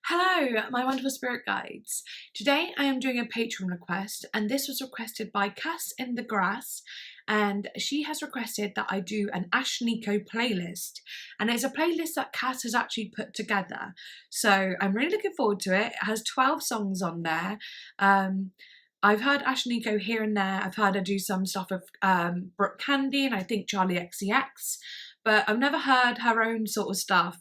Hello, my wonderful spirit guides. Today I am doing a patron request, and this was requested by Cass in the Grass, and she has requested that I do an Ashnikko playlist, and it's a playlist that Cass has actually put together. So I'm really looking forward to it. It has 12 songs on there. I've heard Ashnikko here and there. I've heard her do some stuff with Brooke Candy and I think Charlie XCX, but I've never heard her own sort of stuff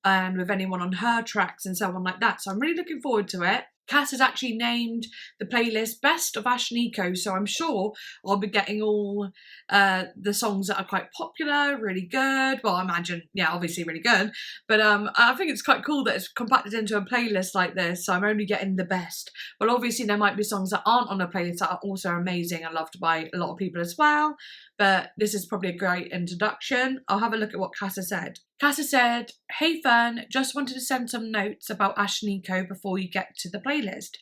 and with anyone on her tracks and so on like that. So I'm really looking forward to it. Cass has actually named the playlist Best of Ashnikko, so I'm sure I'll be getting all the songs that are quite popular, really good. Well, I imagine, yeah, obviously really good. But I think it's quite cool that it's compacted into a playlist like this, so I'm only getting the best. Well, obviously there might be songs that aren't on a playlist that are also amazing and loved by a lot of people as well. But this is probably a great introduction. I'll have a look at what Cass has said. Cass has said, "Hey Fern, just wanted to send some notes about Ashnikko before you get to the playlist.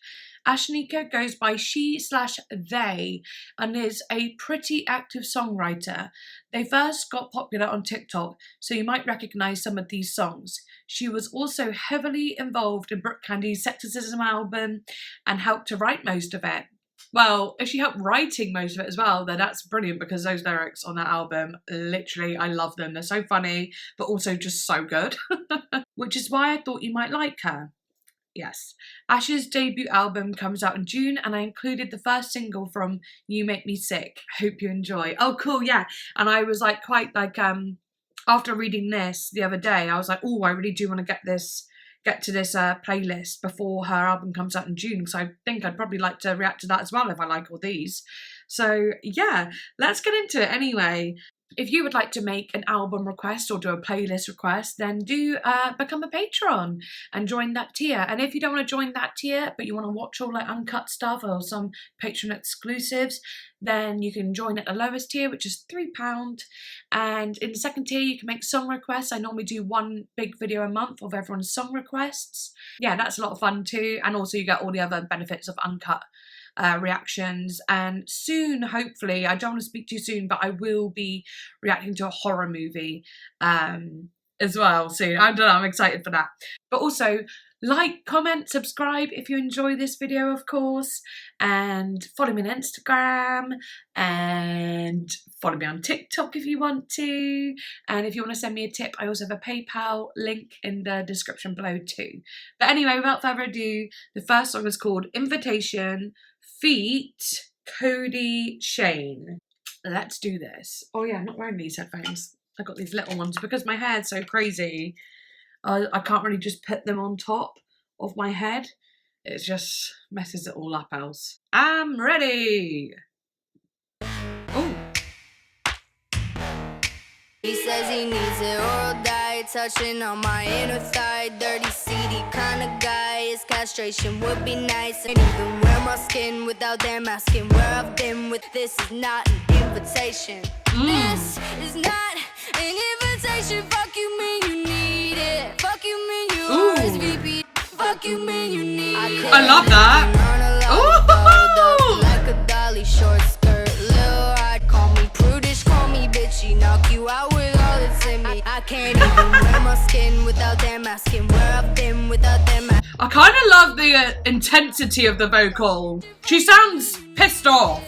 Ashnikko goes by she/they and is a pretty active songwriter. They first got popular on TikTok, so you might recognise some of these songs. She was also heavily involved in Brooke Candy's Sexism album and helped to write most of it." Well, if she helped writing most of it as well, then that's brilliant, because those lyrics on that album, literally, I love them. They're so funny, but also just so good. Which is why I thought you might like her. Yes. Ash's debut album comes out in June, and I included the first single from You Make Me Sick. Hope you enjoy. Oh, cool, yeah. And I was like, quite like, after reading this the other day, I was like, oh, I really do want to get to this playlist before her album comes out in June, so I think I'd probably like to react to that as well if I like all these. So yeah, let's get into it anyway. If you would like to make an album request or do a playlist request, then do become a patron and join that tier. And if you don't want to join that tier, but you want to watch all like uncut stuff or some patron exclusives, then you can join at the lowest tier, which is £3. And in the second tier, you can make song requests. I normally do one big video a month of everyone's song requests. Yeah, that's a lot of fun too. And also you get all the other benefits of uncut reactions, and soon, hopefully, I don't want to speak too soon, but I will be reacting to a horror movie as well soon. I don't know, I'm excited for that. But also, like, comment, subscribe if you enjoy this video, of course, and follow me on Instagram, and follow me on TikTok if you want to, and if you want to send me a tip, I also have a PayPal link in the description below too. But anyway, without further ado, the first song is called Invitation feat. Cody Shane. Let's do this. Oh yeah, I'm not wearing these headphones. I got these little ones because my hair's so crazy. I can't really just put them on top of my head. It just messes it all up else. I'm ready. Oh. He says he needs it oral diet, touching on my inner thigh. Dirty, seedy kind of guy. His castration would be nice. And even wear my skin without them asking where I've been with. This is not an invitation. This is not an invitation. Fuck you mean you need it. Fuck you mean you RSVP. Fuck you mean you need it. I love that. Ooh. Like a dolly short skirt, little hot. Call me prudish, call me bitchy. Knock you out with all that's in me. I can't even wear my skin without them asking where I've been without them. I kind of love the intensity of the vocal. She sounds pissed off.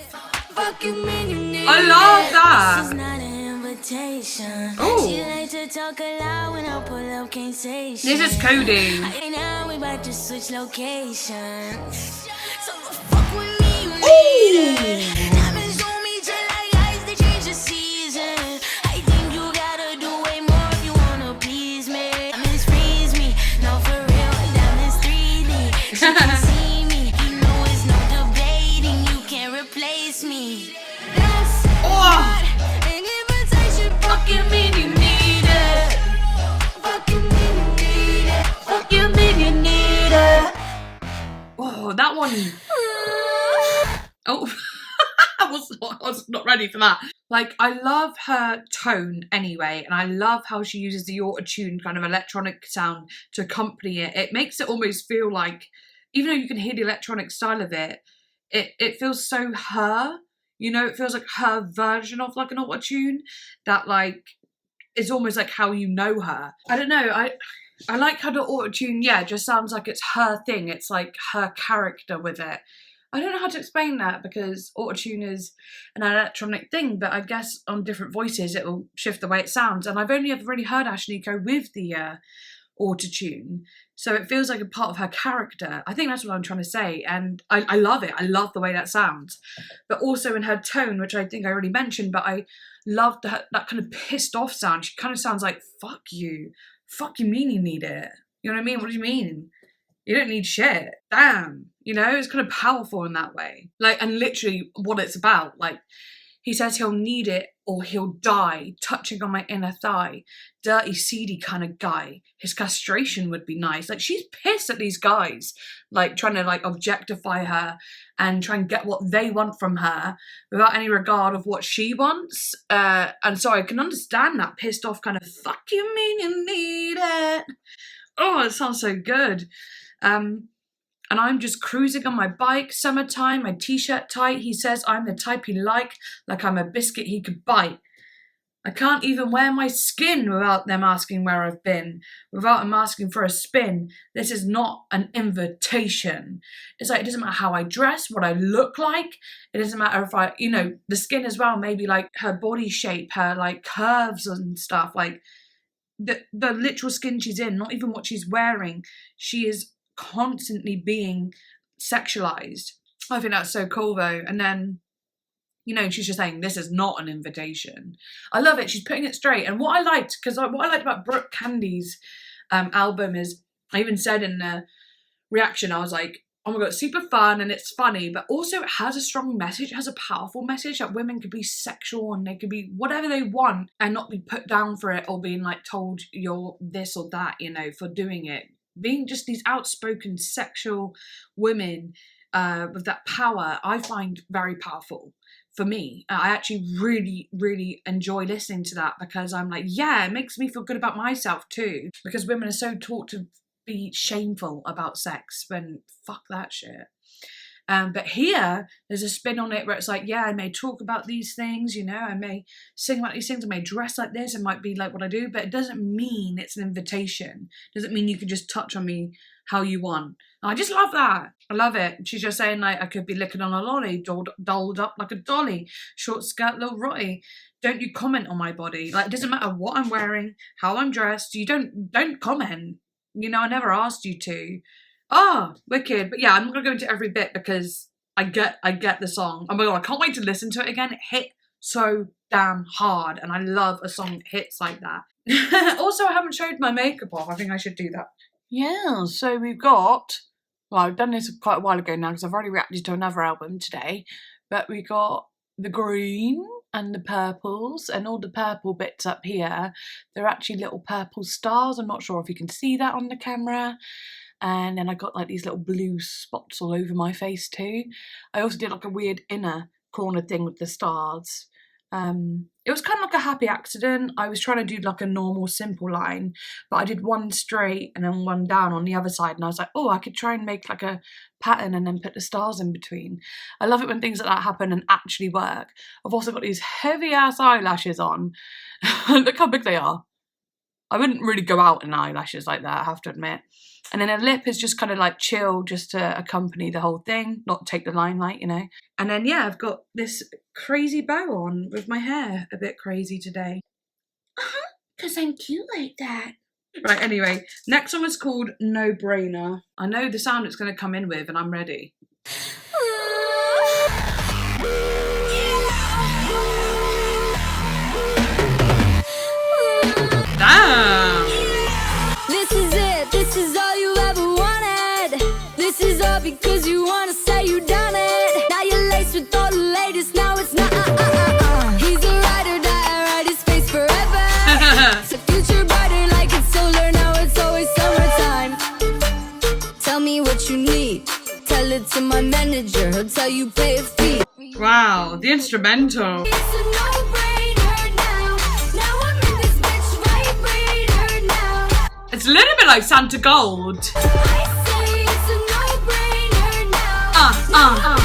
Fuck you mean you need I love that. This is not an invitation. Ooh. She like to talk a lot when I pull up, can't say shit. This is Cody. Right now we about to switch locations. So fuck with me, you need Ooh. it. Diamonds on me just like ice, they change the season. I think you gotta do way more if you wanna please me. Diamonds freeze me, no for real, diamonds 3D. She can see me, you know it's no debating, you can't replace me. That's not an invitation. Fuck you mean you need it. Fuck you mean you need it. Fuck you mean you need it. Oh, that one. Oh, I was not ready for that. Like, I love her tone anyway, and I love how she uses the auto-tune kind of electronic sound to accompany it. It makes it almost feel like, even though you can hear the electronic style of it, it feels so her. You know, it feels like her version of like an auto-tune that like is almost like how you know her. I don't know. I like how the auto-tune, yeah, just sounds like it's her thing. It's like her character with it. I don't know how to explain that because auto-tune is an electronic thing, but I guess on different voices it will shift the way it sounds. And I've only ever really heard Ashnikko with the auto-tune, so it feels like a part of her character. I think that's what I'm trying to say, and I love it. I love the way that sounds, but also in her tone, which I think I already mentioned, but I love that kind of pissed off sound. She kind of sounds like, fuck you mean you need it? You know what I mean? What do you mean? You don't need shit. Damn. You know, it's kind of powerful in that way. Like, and literally what it's about. Like, he says he'll need it or he'll die, touching on my inner thigh. Dirty, seedy kind of guy. His castration would be nice. Like, she's pissed at these guys, like, trying to, like, objectify her and try and get what they want from her without any regard of what she wants. And so I can understand that pissed off kind of, fuck you mean you need it? Oh, it sounds so good. And I'm just cruising on my bike, summertime, my t-shirt tight. He says I'm the type he like I'm a biscuit he could bite. I can't even wear my skin without them asking where I've been, without them asking for a spin. This is not an invitation. It's like, it doesn't matter how I dress, what I look like. It doesn't matter if I, you know, the skin as well, maybe like her body shape, her like curves and stuff, like the literal skin she's in, not even what she's wearing. She is constantly being sexualized. I think that's so cool though. And then, you know, she's just saying this is not an invitation. I love it. She's putting it straight. And what I liked, because what I liked about Brooke Candy's album is, I even said in the reaction, I was like, oh my god, it's super fun and it's funny, but also it has a strong message. It has a powerful message that women could be sexual and they could be whatever they want and not be put down for it or being like told you're this or that, you know, for doing it. Being just these outspoken sexual women with that power, I find very powerful for me. I actually really, really enjoy listening to that because I'm like, yeah, it makes me feel good about myself too. Because women are so taught to be shameful about sex when fuck that shit. But here, there's a spin on it where it's like, yeah, I may talk about these things, you know, I may sing about these things, I may dress like this, it might be like what I do, but it doesn't mean it's an invitation. It doesn't mean you can just touch on me how you want. And I just love that. I love it. She's just saying, like, I could be licking on a lolly, dolled up like a dolly, short skirt, little rotty. Don't you comment on my body. Like, it doesn't matter what I'm wearing, how I'm dressed. You don't comment. You know, I never asked you to. Oh, wicked. But yeah, I'm not going to go into every bit because I get the song. Oh my god, I can't wait to listen to it again. It hit so damn hard and I love a song that hits like that. Also, I haven't showed my makeup off. I think I should do that. Yeah, so we've got, well, I've done this quite a while ago now because I've already reacted to another album today, but we got the green and the purples, and all the purple bits up here, they're actually little purple stars. I'm not sure if you can see that on the camera. And then I got like these little blue spots all over my face too. I also did like a weird inner corner thing with the stars. It was kind of like a happy accident. I was trying to do like a normal simple line, but I did one straight and then one down on the other side, and I was like, oh, I could try and make like a pattern and then put the stars in between. I love it when things like that happen and actually work. I've also got these heavy ass eyelashes on. Look how big they are. I wouldn't really go out in eyelashes like that, I have to admit. And then a lip is just kind of like chill, just to accompany the whole thing, not take the limelight, you know. And then, yeah, I've got this crazy bow on with my hair a bit crazy today. Because I'm cute like that. Right, anyway, next one was called No Brainer. I know the sound it's going to come in with and I'm ready. Damn! This is it, this is all you ever wanted. This is all because you wanna say you done it. Now you're laced with all the latest, now it's not He's a ride or die, ride his face forever. So future brighter like it's solar, now it's always summertime. Tell me what you need, tell it to my manager, he'll tell you pay a fee. Wow, the instrumental. It's a no-brainer now, now I'm in this bitch vibrator now. It's a little bit like Santa Gold. I say it's a no-brainer now.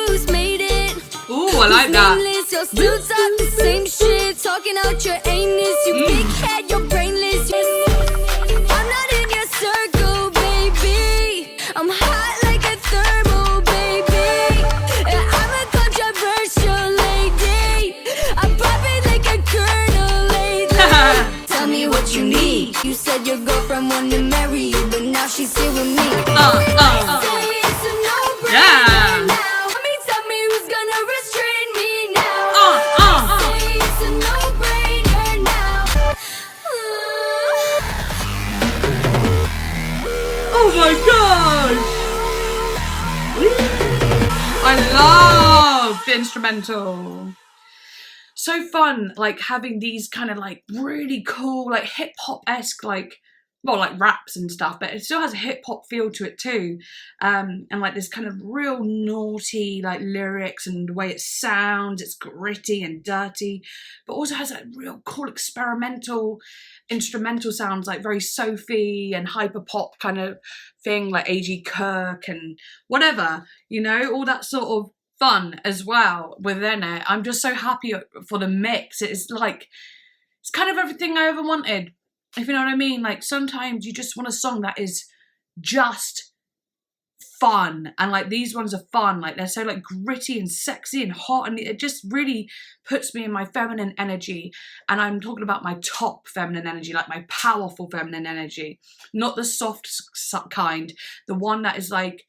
Who's made it? Ooh, I like that. Nameless, you'll still talk the same shit, talking out your anus. You big head, you're brainless. I just sit with me. Yeah. Tell me who's gonna restrain me now. It's a no-brainer now. Oh my gosh! I love the instrumental. So fun, like having these kind of like really cool, like hip hop-esque, like, well, like raps and stuff, but it still has a hip hop feel to it too. And like this kind of real naughty like lyrics, and the way it sounds, it's gritty and dirty, but also has that real cool experimental instrumental sounds, like very Sophie and hyper pop kind of thing, like A.G. Kirk and whatever, you know, all that sort of fun as well within it. I'm just so happy for the mix. It's like, it's kind of everything I ever wanted, if you know what I mean. Like sometimes you just want a song that is just fun, and like these ones are fun, like they're so like gritty and sexy and hot, and it just really puts me in my feminine energy. And I'm talking about my top feminine energy, like my powerful feminine energy, not the soft kind, the one that is like,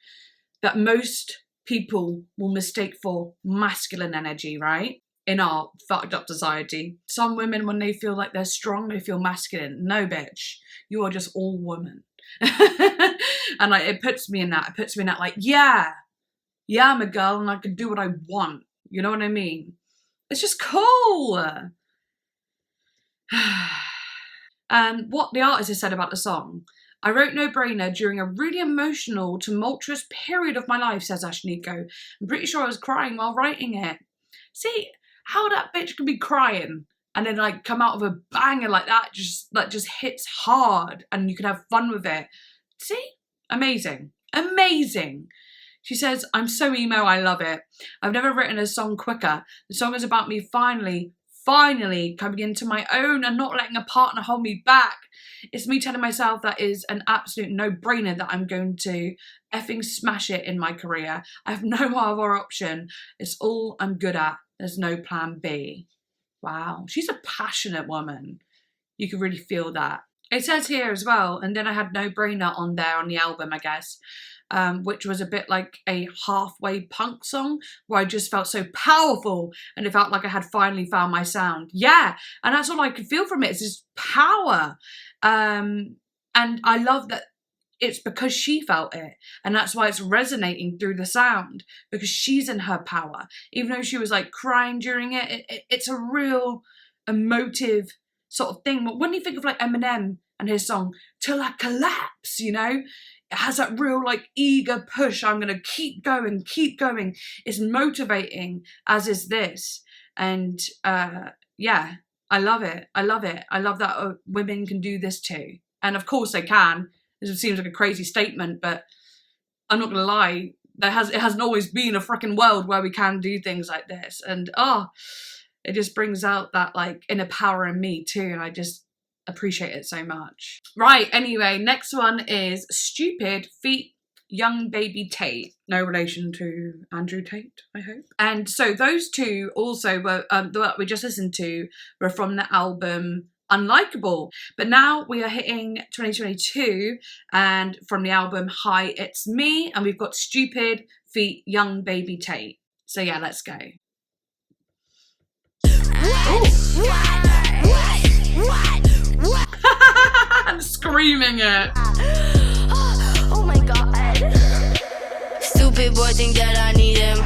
that most people will mistake for masculine energy, right? In our fucked up society. Some women, when they feel like they're strong, they feel masculine. No, bitch, you are just all woman. And like, it puts me in that. It puts me in that like, yeah, I'm a girl and I can do what I want. You know what I mean? It's just cool. And what the artist has said about the song: I wrote No Brainer during a really emotional, tumultuous period of my life, says Ashnikko. I'm pretty sure I was crying while writing it. See how that bitch can be crying and then like come out of a banger like that, just hits hard, and you can have fun with it. See? Amazing. Amazing. She says, I'm so emo, I love it. I've never written a song quicker. The song is about me finally coming into my own and not letting a partner hold me back. It's me telling myself that is an absolute no-brainer that I'm going to effing smash it in my career. I have no other option. It's all I'm good at. There's no plan B. Wow, she's a passionate woman. You can really feel that. It says here as well, and then I had No Brainer on there on the album, I guess, which was a bit like a halfway punk song where I just felt so powerful and it felt like I had finally found my sound. Yeah, and that's all I could feel from it, is this power. And I love that it's because she felt it, and that's why it's resonating through the sound, because she's in her power. Even though she was like crying during it, it's a real emotive sort of thing. But when you think of like Eminem and his song Till I Collapse, you know, it has that real like eager push. I'm gonna keep going. It's motivating, as is this. And yeah, I love it. I love that women can do this too. And of course they can. This seems like a crazy statement, but I'm not gonna lie, it hasn't always been a freaking world where we can do things like this. And it just brings out that like inner power in me too, and I just appreciate it so much. Right, anyway, next one is Stupid feat. Young Baby Tate. No relation to Andrew Tate, I hope. And so those two also were, that we just listened to, were from the album Unlikable. But now we are hitting 2022, and from the album Hi, It's Me, and we've got Stupid feat. Young Baby Tate. So yeah, let's go. I'm screaming it. Oh my god. Stupid boy think that I need him.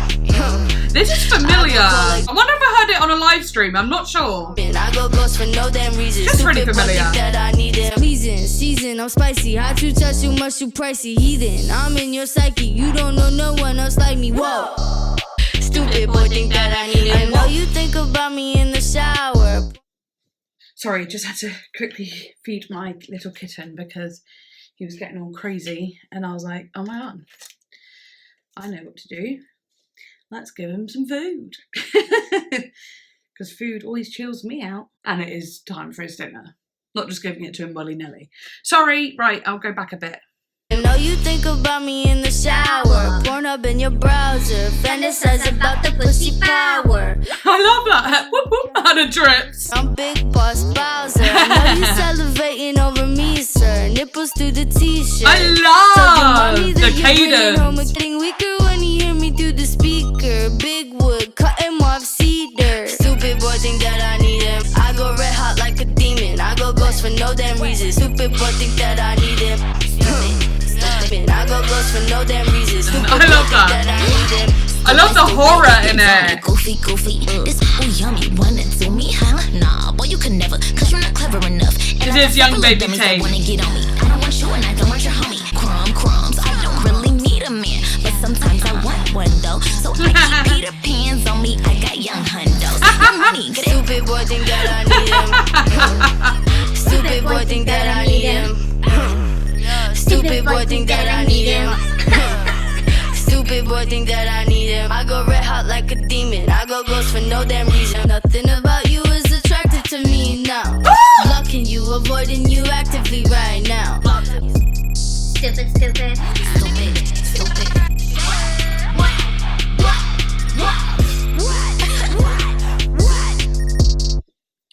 This is familiar. I wonder if I heard it on a live stream. I'm not sure. I go ghost for no damn reason. Just really familiar. That I need him. Pleasing, season, I'm spicy. Hot too touch too much too pricey. Heathen, I'm in your psyche. You don't know no one else like me. Whoa. Stupid boy think that I need him. I know you think about me in the shower. Sorry, just had to quickly feed my little kitten because he was getting all crazy, and I was like, oh my god, I know what to do. Let's give him some food. Because food always chills me out. And it is time for his dinner. Not just giving it to him willy-nilly. Sorry, right, I'll go back a bit. I know you think about me in the shower. Porn tab in your browser. Fantasize about the pussy power. I love that. Whoop, whoop, and it drips. I'm Big Boss Bowser. I know you salivating over me, sir. Nipples through the t-shirt. I love the cadence. Home getting weaker when you hear me through the speaker. Big wood, cutting off cedar. Stupid boy think that I need him. I go red hot like a demon. I go ghost for no damn reason. Stupid boy think that I need him. Stupid. I go ghost for no damn reason. Stupid I love that. I love the horror in it. Goofy, this ooh yummy, wanna do me, huh? Nah, boy, you can never, cause you're not clever enough. And This is young baby tape. Wanna get on me. I don't want you and I don't want your homie. Crumbs, I don't really need a man, but sometimes I want one though. So I keep Peter Pans on me. I got young hundos. Young money, get it. Stupid boy think that I need him. Stupid boy think that I need him. Stupid boy think that I need him. Stupid boy think that I need him. I go red hot like a demon. I go ghost for no damn reason. Nothing about you is attractive to me now. Blocking you, avoiding you actively right now. Stupid.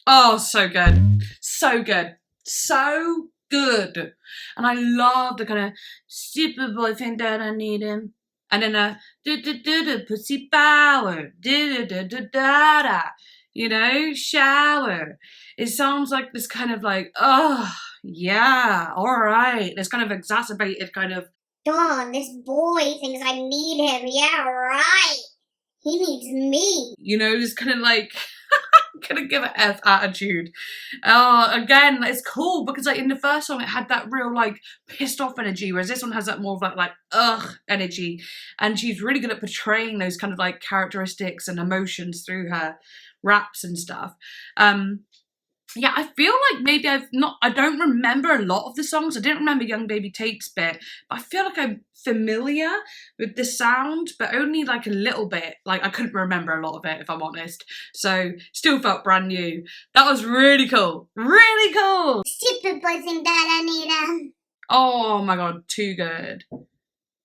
Oh, so good. So good. So good. And I love the kind of stupid boy think that I need him. And then a pussy power. You know, shower. It sounds like this kind of like, oh, yeah, all right. This kind of exacerbated kind of, Dawn, this boy thinks I need him. Yeah, right. He needs me. you know, this kind of like, gonna give it F attitude. Again, it's cool because like in the first song it had that real like pissed off energy, whereas this one has that more of like ugh energy, and she's really good at portraying those kind of like characteristics and emotions through her raps and stuff. Yeah, I feel like maybe I don't remember a lot of the songs. I didn't remember Young Baby Tate's bit, but I feel like I'm familiar with the sound, but only like a little bit. Like I couldn't remember a lot of it, if I'm honest. So still felt brand new. That was really cool. Really cool. Stupid boy think that I need him. Oh my God, too good.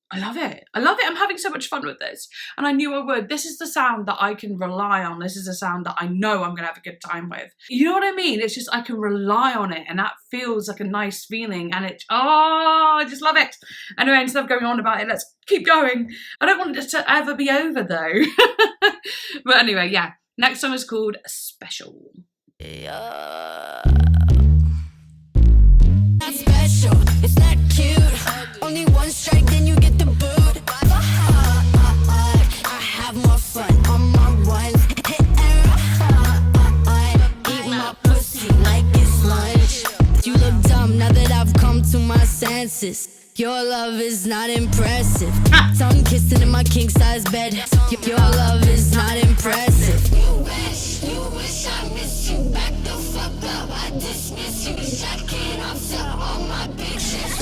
I love it. I love it. I'm having so much fun with this. And I knew I would. This is the sound that I can rely on. This is a sound that I know I'm going to have a good time with. You know what I mean? It's just I can rely on it. And that feels like a nice feeling. And I just love it. Anyway, instead of going on about it, let's keep going. I don't want it to ever be over though. But anyway, yeah. Next song is called Special. Not special, it's not cute. Only one strike, then you get the boot. I have more fun on my ones. Eat my pussy like it's lunch. You look dumb now that I've come to my senses. Your love is not impressive. Tongue kissing in my king size bed. Your love is not impressive. You wish I missed you. Back the fuck up. I dismiss you. Shot can't offset all my bitches.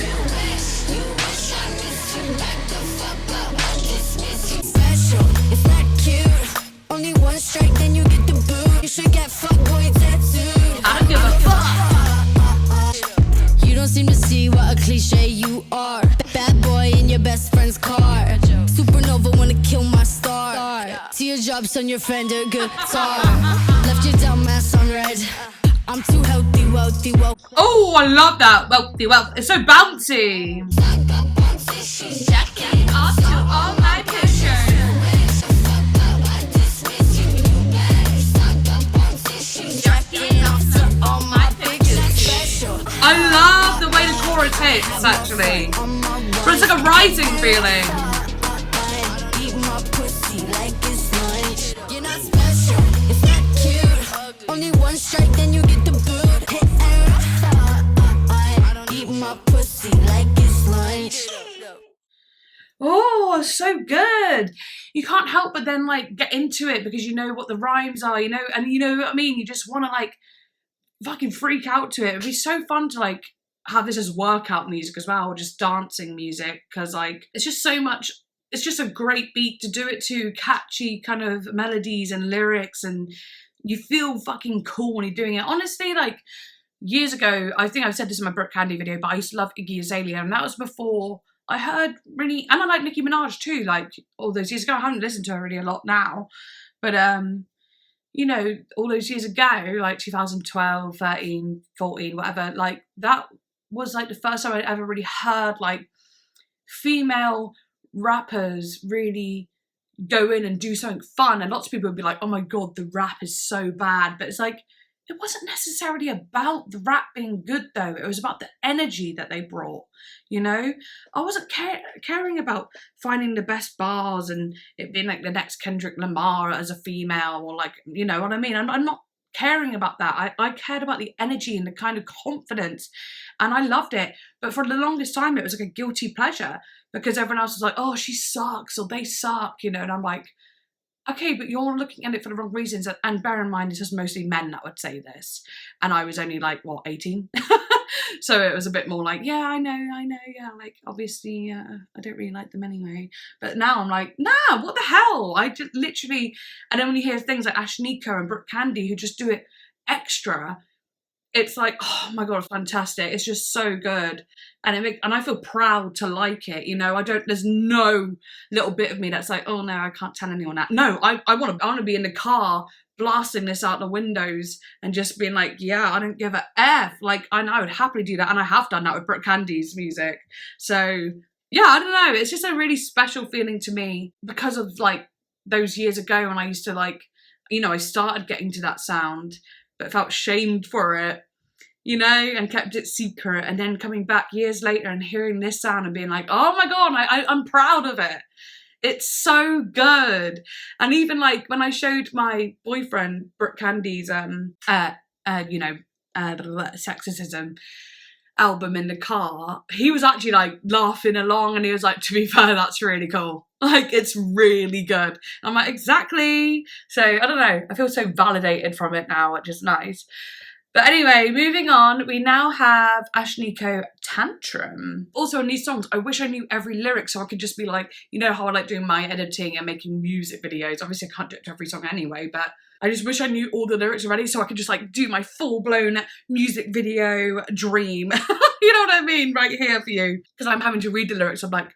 You wish I missed you. Back the fuck up. I dismiss you. Special, it's not cute. Only one strike, then you get the boot. You should get fuckboy tattooed. I don't give a fuck. You don't seem to see what a cliche you are. Bad boy in your best friend's car. Supernova wanna kill my star. Teardrops on your Fender guitar. Left your dumb ass on red. I'm too healthy, wealthy. Oh, I love that. Wealthy. It's so bouncy. Jacking off to all my pictures. Jacking off to all my pictures. Special. I love the way the chorus hits, actually. But it's like a rising feeling. Eat my pussy like it's lunch. You're not special, it's not cute. Only one strike, then you get the boot. Eat my pussy like it's lunch. Oh, so good. You can't help but then like get into it because you know what the rhymes are, you know, and you know what I mean? You just want to like fucking freak out to it. It'd be so fun to like have this as workout music as well, or just dancing music, because like it's just so much, it's just a great beat to do it to, catchy kind of melodies and lyrics, and you feel fucking cool when you're doing it. Honestly, like years ago, I think I've said this in my Brooke Candy video, but I used to love Iggy Azalea, and that was before I heard really, and I like Nicki Minaj too, like all those years ago. I haven't listened to her really a lot now, but you know, all those years ago, like 2012, 13, 14, whatever, like that was like the first time I'd ever really heard like female rappers really go in and do something fun. And lots of people would be like, oh my God, the rap is so bad. But it's like, it wasn't necessarily about the rap being good though. It was about the energy that they brought, you know? I wasn't caring about finding the best bars and it being like the next Kendrick Lamar as a female, or like, you know what I mean? I'm not caring about that. I cared about the energy and the kind of confidence, and I loved it. But for the longest time, it was like a guilty pleasure because everyone else was like, oh, she sucks or they suck, you know? And I'm like, okay, but you're looking at it for the wrong reasons. And bear in mind, it's just mostly men that would say this. And I was only like, what, 18? So it was a bit more like, yeah, I know, yeah, like, obviously, I don't really like them anyway. But now I'm like, nah, what the hell? I just literally, and then when you hear things like Ashnikko and Brooke Candy who just do it extra, it's like, oh my God, fantastic. It's just so good. And I feel proud to like it, you know. There's no little bit of me that's like, oh no, I can't tell anyone that. No, I want to be in the car blasting this out the windows and just being like, yeah, I don't give a F. Like, I would happily do that. And I have done that with Brooke Candy's music. So yeah, I don't know. It's just a really special feeling to me because of like those years ago when I used to like, you know, I started getting to that sound, but felt shamed for it, you know, and kept it secret. And then coming back years later and hearing this sound and being like, oh my God, I'm proud of it. It's so good. And even like when I showed my boyfriend Brooke Candy's, Sexism album in the car, he was actually like laughing along and he was like, to be fair, that's really cool. Like, it's really good. And I'm like, exactly. So I don't know. I feel so validated from it now, which is nice. But anyway, moving on, we now have Ashnikko Tantrum. Also in these songs, I wish I knew every lyric so I could just be like, you know how I like doing my editing and making music videos. Obviously I can't do it to every song anyway, but I just wish I knew all the lyrics already so I could just like do my full-blown music video dream. You know what I mean? Right here for you. Because I'm having to read the lyrics, I'm like,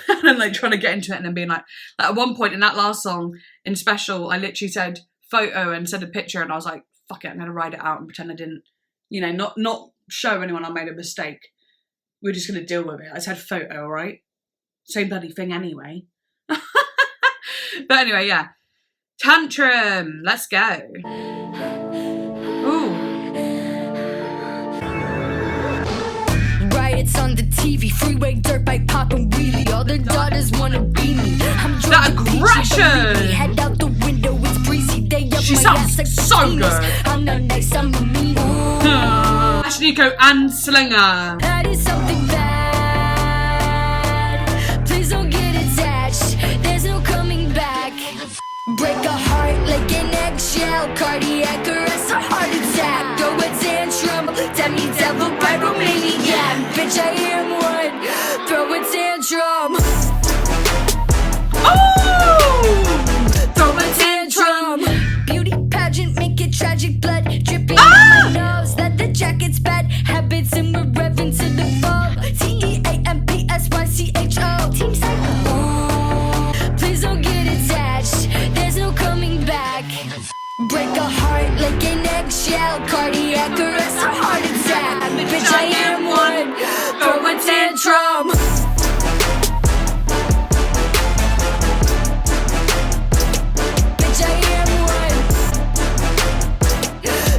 and I'm like trying to get into it and then being like at one point in that last song in Special, I literally said photo and said a picture and I was like, fuck it, I'm gonna write it out and pretend I didn't, you know, not show anyone I made a mistake. We're just gonna deal with it. I said photo, right? Same bloody thing anyway. But anyway, yeah. Tantrum, let's go. Ooh. Riots on the TV, freeway, dirt bike, popping wheelie. All their daughters wanna be me. I'm that aggression! Head out the window, it's breezy. They up she my sounds ass like so good. I'm not nice, I'm a mean. Ashnikko and Slinger. I did something bad. Please don't get attached. There's no coming back. Break a heart like an eggshell. Cardiac arrest, a heart attack. Throw a tantrum. Demi devil, pyromaniac. Bitch, I am one. Throw a tantrum. Oh! Throw a tantrum. Beauty pageant, make it tragic. Blood dripping on my nose. That the jacket's bad habits and we're revving to the fall. TEAMPSYCHO. Team Psycho. Please don't get attached. There's no coming back. Break a heart like an eggshell. Cardiac arrest, a heart attack. Bitch, I am one. Throw a tantrum. Bitch, I am one.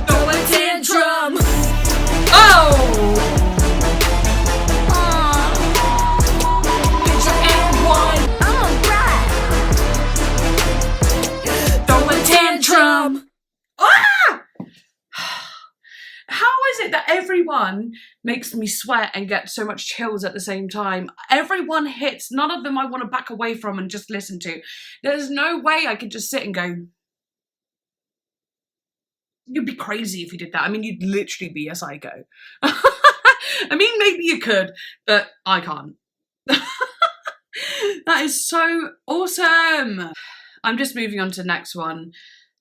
Throw a tantrum. Oh! Bitch, I am one. I'm a brat. Throw a tantrum. Ah! How is it that everyone makes me sweat and get so much chills at the same time? Everyone hits, none of them I want to back away from and just listen to. There's no way I could just sit and go, you'd be crazy if you did that. I mean, you'd literally be a psycho. I mean, maybe you could, but I can't. That is so awesome. I'm just moving on to the next one.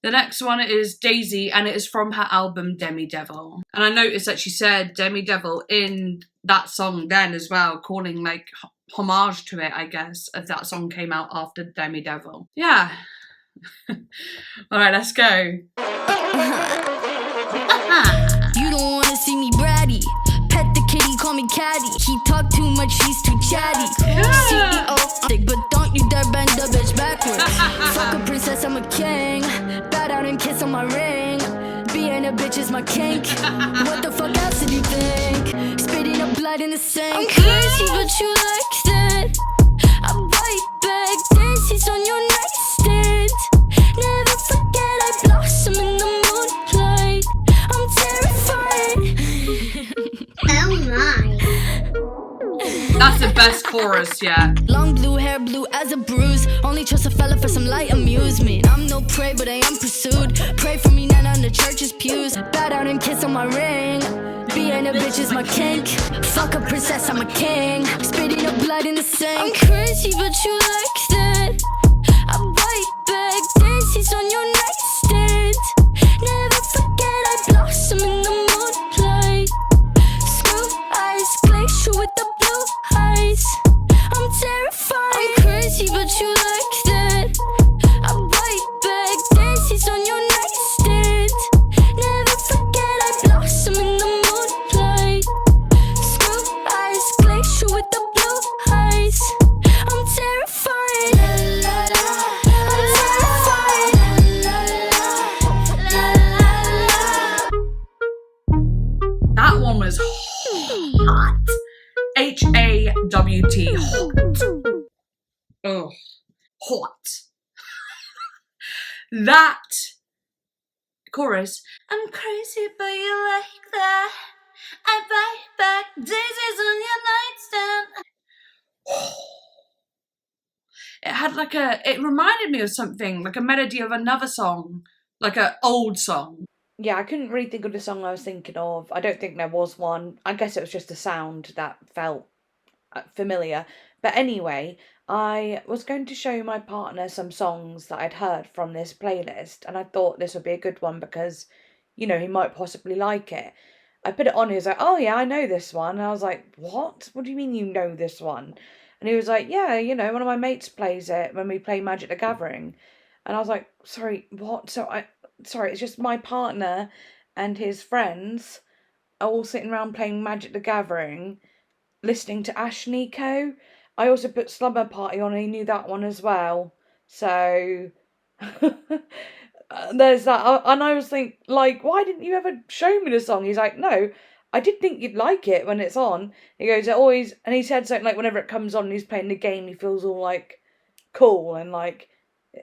The next one is Daisy, and it is from her album Demi Devil. And I noticed that she said Demi Devil in that song then as well, calling like homage to it, I guess, if that song came out after Demi Devil. Yeah. Alright, let's go. You don't wanna see me bratty. Pet the kitty, call me caddy. He talk too much, he's too chatty. CEO, but don't you dare bend the bitch backwards. Fuck a princess, I'm a king. Bow down and kiss on my ring. Being a bitch is my kink. What the fuck else did you think? Spitting up blood in the sink. I'm crazy, but you like that. I bite back, dances on your nightstand. Never forget I blossom in the moonlight. I'm terrified. Oh my. That's the best chorus yet. Long blue hair, blue as a bruise. Only trust a fella for some light amusement. I'm no prey, but I am pursued. Pray for me, not on the church's pews. Bow down and kiss on my ring. Being a bitch is my kink. Fuck a princess, I'm a king. Spitting up blood in the sink. I'm crazy, but you like that. I bite back, dances on your nightstand. Never forget I blossom in the moonlight. Screw eyes, glacier with the blue eyes. I'm terrified. I'm crazy, but you like that. I bite back, dances on your nightstand. Never forget I blossom in the moonlight. Screw eyes, glacier with the blue eyes. I'm terrified. I'm terrified. That one was hot. HAWT, hot. Oh, hot. That chorus. I'm crazy, but you like that. I bite back, daisies on your nightstand. It had like it reminded me of something, like a melody of another song, like an old song. Yeah, I couldn't really think of the song I was thinking of. I don't think there was one. I guess it was just a sound that felt familiar. But anyway, I was going to show my partner some songs that I'd heard from this playlist, and I thought this would be a good one because, you know, he might possibly like it. I put it on, he was like, oh yeah, I know this one. And I was like, what? What do you mean you know this one? And he was like, yeah, you know, one of my mates plays it when we play Magic the Gathering. And I was like, sorry, what? Sorry, it's just my partner and his friends are all sitting around playing Magic the Gathering, listening to Ashnikko. I also put Slumber Party on and he knew that one as well. So there's that. And I was thinking, like, why didn't you ever show me the song? He's like, no, I did think you'd like it when it's on. He goes, it always, and he said something like whenever it comes on and he's playing the game, he feels all like cool and like,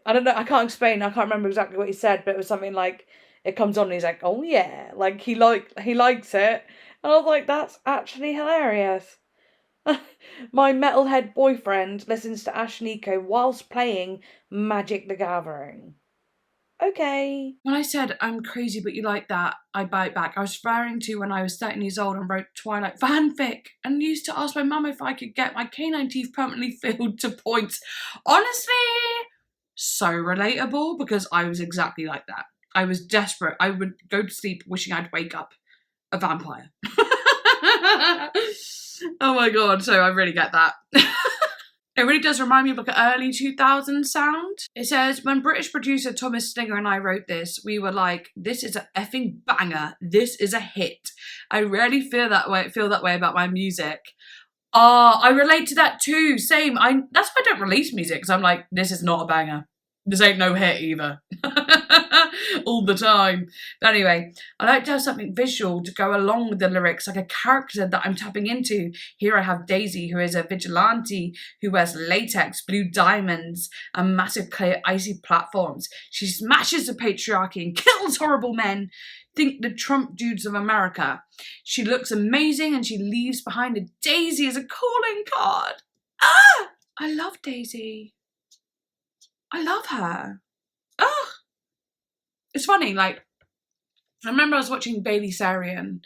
I don't know, I can't explain, I can't remember exactly what he said, but it was something like, it comes on and he's like, oh yeah, like he likes it. And I was like, that's actually hilarious. My metalhead boyfriend listens to Ashnikko whilst playing Magic the Gathering. Okay. When I said, I'm crazy, but you like that, I bite back, I was referring to when I was 13 years old and wrote Twilight fanfic and used to ask my mum if I could get my canine teeth permanently filled to points. Honestly, so relatable because I was exactly like that. I was desperate. I would go to sleep wishing I'd wake up a vampire. Oh my god, so I really get that. It really does remind me of like an early 2000s sound. It says, when British producer Thomas Slinger and I wrote this, we were like, this is a effing banger. This is a hit. I rarely feel that way about my music. I relate to that too. Same. That's why I don't release music, because I'm like, this is not a banger. This ain't no hit either. All the time. But anyway, I like to have something visual to go along with the lyrics, like a character that I'm tapping into. Here I have Daisy, who is a vigilante who wears latex, blue diamonds, and massive clear icy platforms. She smashes the patriarchy and kills horrible men. Think the Trump dudes of America. She looks amazing and she leaves behind a daisy as a calling card. Ah! I love Daisy. I love her. Ugh. It's funny, like, I remember I was watching Bailey Sarian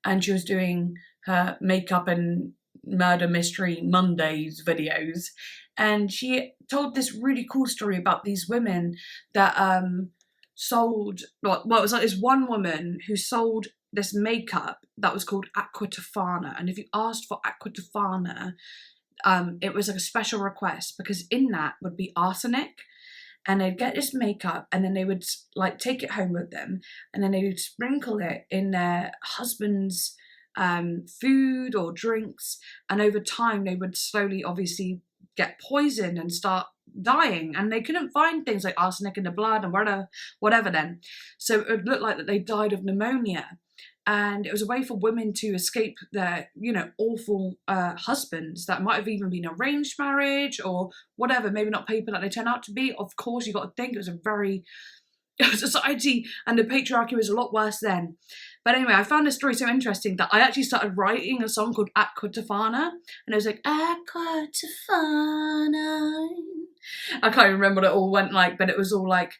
and she was doing her makeup and murder mystery Mondays videos, and she told this really cool story about these women that sold, well, it was like this one woman who sold this makeup that was called Aqua Tofana. And if you asked for Aqua Tofana, it was like a special request, because in that would be arsenic. And they'd get this makeup and then they would like take it home with them, and then they would sprinkle it in their husband's food or drinks, and over time they would slowly obviously get poisoned and start dying, and they couldn't find things like arsenic in the blood and whatever then. So it looked like that they died of pneumonia. And it was a way for women to escape their, you know, awful husbands that might have even been arranged marriage or whatever, maybe not people that they turn out to be. Of course, you got to think it was a very society, and the patriarchy was a lot worse then. But anyway, I found this story so interesting that I actually started writing a song called Aqua Tofana, and it was like Aqua Tofana. I can't even remember what it all went like, but it was all like,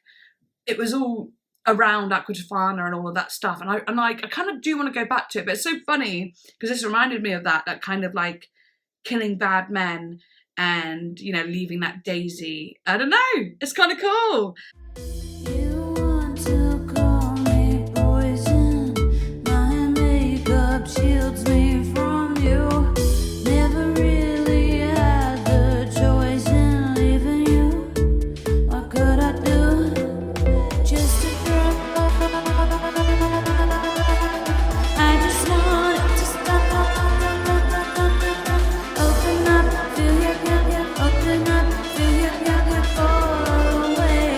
it was all around Aqua Tofana and all of that stuff, and I kind of do want to go back to it, but it's so funny because this reminded me of that kind of like killing bad men and, you know, leaving that daisy. I don't know, it's kind of cool. You want to call me poison, my makeup shields me from you. Never really had the choice in leaving you. What could I do? Just to I just wanted to stop. Open up, feel your gut, open up, feel your gut, fall away.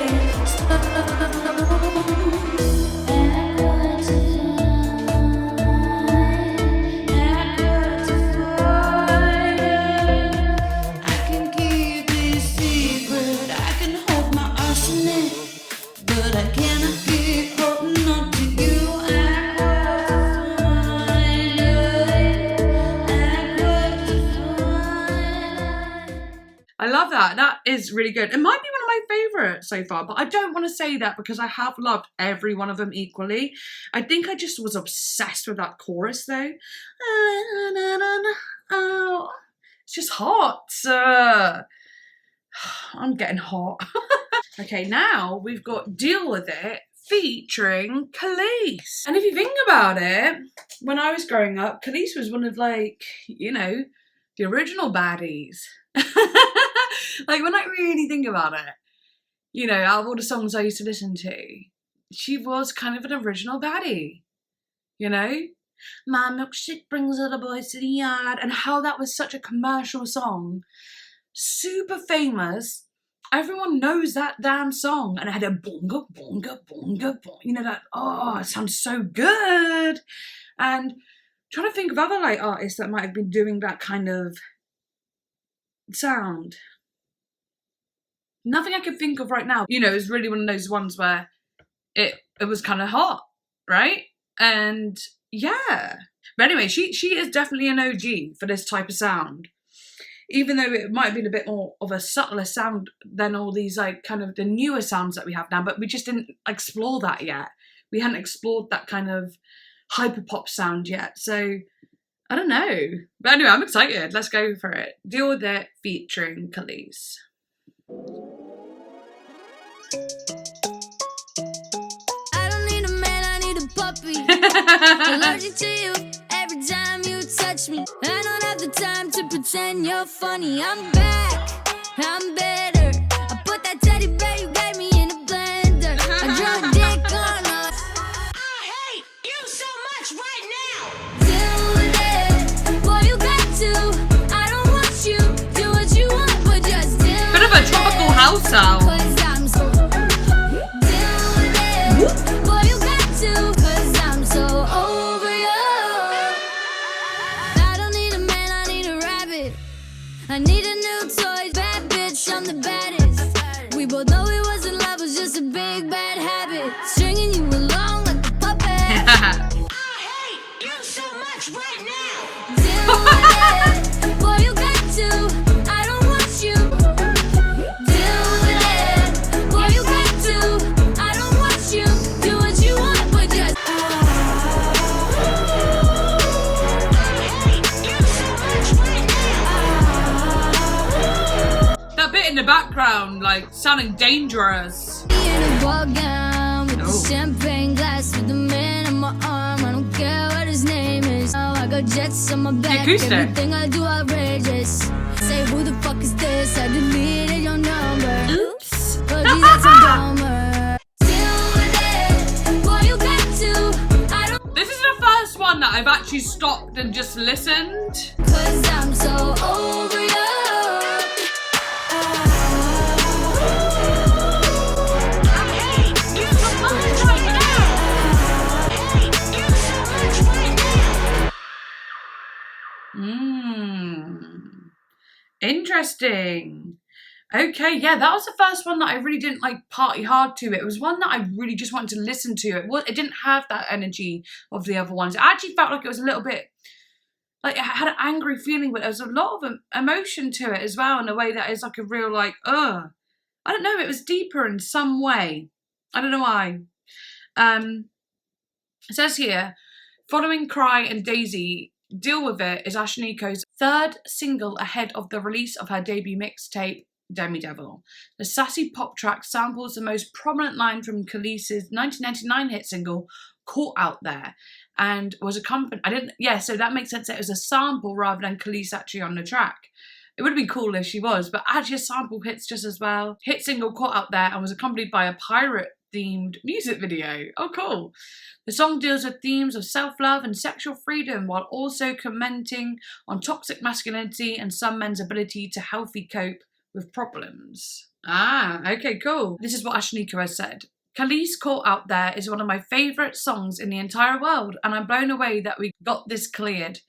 I can keep this secret, I can hold my arsenic, but I cannot keep holding on to you. I love that. That is really good. It might be one of my favourites so far, but I don't want to say that because I have loved every one of them equally. I think I just was obsessed with that chorus though. Oh, it's just hot. I'm getting hot. Okay, now we've got Deal With It featuring Khalees. And if you think about it, when I was growing up, Khalees was one of, like, you know, the original baddies. Like, when I really think about it, you know, out of all the songs I used to listen to, she was kind of an original baddie, you know? My milkshake brings all the boys to the yard, and how that was such a commercial song, super famous. Everyone knows that damn song, and it had a bonga, bonga, bonga, bonga, you know, that, oh, it sounds so good. And I'm trying to think of other, like, artists that might have been doing that kind of sound. Nothing I can think of right now. You know, it's really one of those ones where it was kind of hot, right? And yeah. But anyway, she is definitely an OG for this type of sound. Even though it might have been a bit more of a subtler sound than all these, like, kind of the newer sounds that we have now, but we just didn't explore that yet. We hadn't explored that kind of hyperpop sound yet. So I don't know. But anyway, I'm excited. Let's go for it. Deal With It featuring Khalees. I don't need a man, I need a puppy. Allergic to you every time you touch me. I don't have the time to pretend you're funny. I'm back, I'm better. I put that teddy bear you gave me in a blender. I draw a dick on us. I hate you so much right now. Deal with it, boy, you got to. I don't want you, do what you want, but just deal with it. Bit of a tropical house sound. 'Cause I'm so deal with it, boy, you got to. 'Cause I'm so over you. I don't need a man, I need a rabbit. I need a new toy, bad bitch, I'm the baddest. We both know it wasn't love, it was just a big bad habit. Stringing you along like a puppet. I hate you so much right now. Deal with it, boy, you got to. I don't want you. Deal with it, boy, you got to. I don't want you. Do what you want, but just That bit in the background, like, sounding dangerous. be in a ball gown with Champagne glass with the man on my arm. I don't care what his name is. Oh, I got jets on my back. Everything I do outrageous. Say, who the fuck is this? I deleted your number. Oops. Oh, gee, that's a bummer. Deal with it. Boy, you got to. I don't. This is the first one that I've actually stopped and just listened. 'Cause I'm so over you. Interesting. Okay, yeah, that was the first one that I really didn't like party hard to. It was one that I really just wanted to listen to. It didn't have that energy of the other ones. It actually felt like it was a little bit, like it had an angry feeling, but there was a lot of emotion to it as well, in a way that is like a real like, I don't know, it was deeper in some way. I don't know why. It says here, following Cry and Daisy, Deal With It is Ashnikko's third single ahead of the release of her debut mixtape, Demi Devil. The sassy pop track samples the most prominent line from Khalees's 1999 hit single, Caught Out There, and was accompanied, so that makes sense that it was a sample rather than Khalees actually on the track. It would have been cool if she was, but actually a sample hits just as well. Hit single Caught Out There and was accompanied by a pirate-themed music video. Oh, cool. The song deals with themes of self-love and sexual freedom while also commenting on toxic masculinity and some men's ability to healthy cope with problems. Okay, cool. This is what Ashnikko has said. Khalees Caught Out There is one of my favourite songs in the entire world, and I'm blown away that we got this cleared,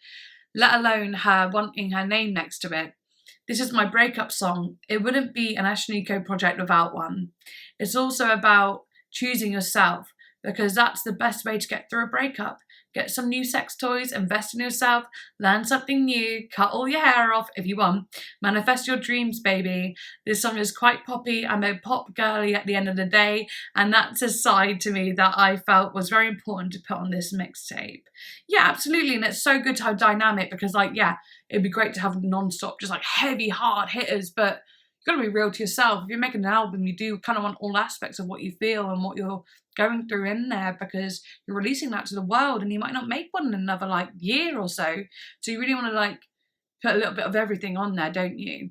let alone her wanting her name next to it. This is my breakup song. It wouldn't be an Ashnikko project without one. It's also about choosing yourself, because that's the best way to get through a breakup. Get some new sex toys, invest in yourself, learn something new, cut all your hair off if you want, manifest your dreams, baby. This song is quite poppy. I'm a pop girly at the end of the day, and that's a side to me that I felt was very important to put on this mixtape. Yeah, absolutely, and it's so good to have dynamic, because like, yeah, it'd be great to have non-stop, just like heavy, hard hitters, but you've got to be real to yourself. If you're making an album, you do kind of want all aspects of what you feel and what you're going through in there, because you're releasing that to the world and you might not make one in another like year or so. So you really want to like put a little bit of everything on there, don't you?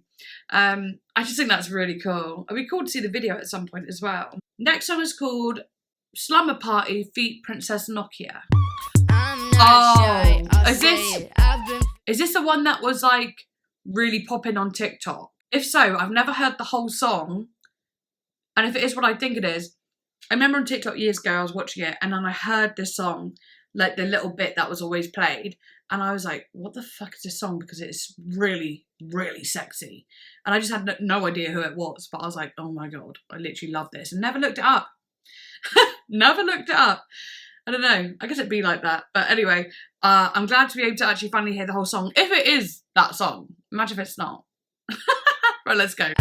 I just think that's really cool. It'd be cool to see the video at some point as well. Next song is called Slumber Party feat Princess Nokia. Is this the one that was like really popping on TikTok? If so, I've never heard the whole song, and if it is what I think it is, I remember on TikTok years ago I was watching it and then I heard this song, like the little bit that was always played, and I was like, what the fuck is this song? Because it's really, really sexy. And I just had no idea who it was, but I was like, oh my god, I literally love this, and never looked it up. Never looked it up. I don't know, I guess it'd be like that. But anyway, I'm glad to be able to actually finally hear the whole song, if it is that song. Imagine if it's not. Right, let's go.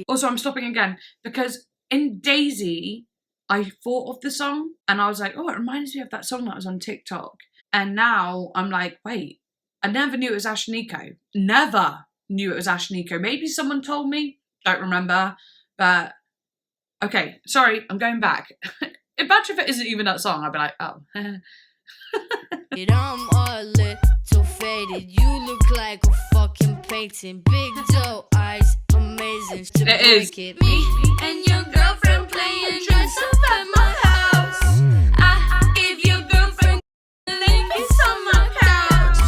Also, I'm stopping again, because in Daisy, I thought of the song and I was like, oh, it reminds me of that song that was on TikTok. And now I'm like, wait, I never knew it was Ashnikko. Never knew it was Ashnikko. Maybe someone told me, don't remember. But okay, sorry, I'm going back. Imagine if it isn't even that song. I'd be like, oh. I'm a little faded. You look like a fucking painting. Big doe eyes, amazing. It is. Me and your girlfriend playing dress up at my house. I give your girlfriend a link, it's on my couch.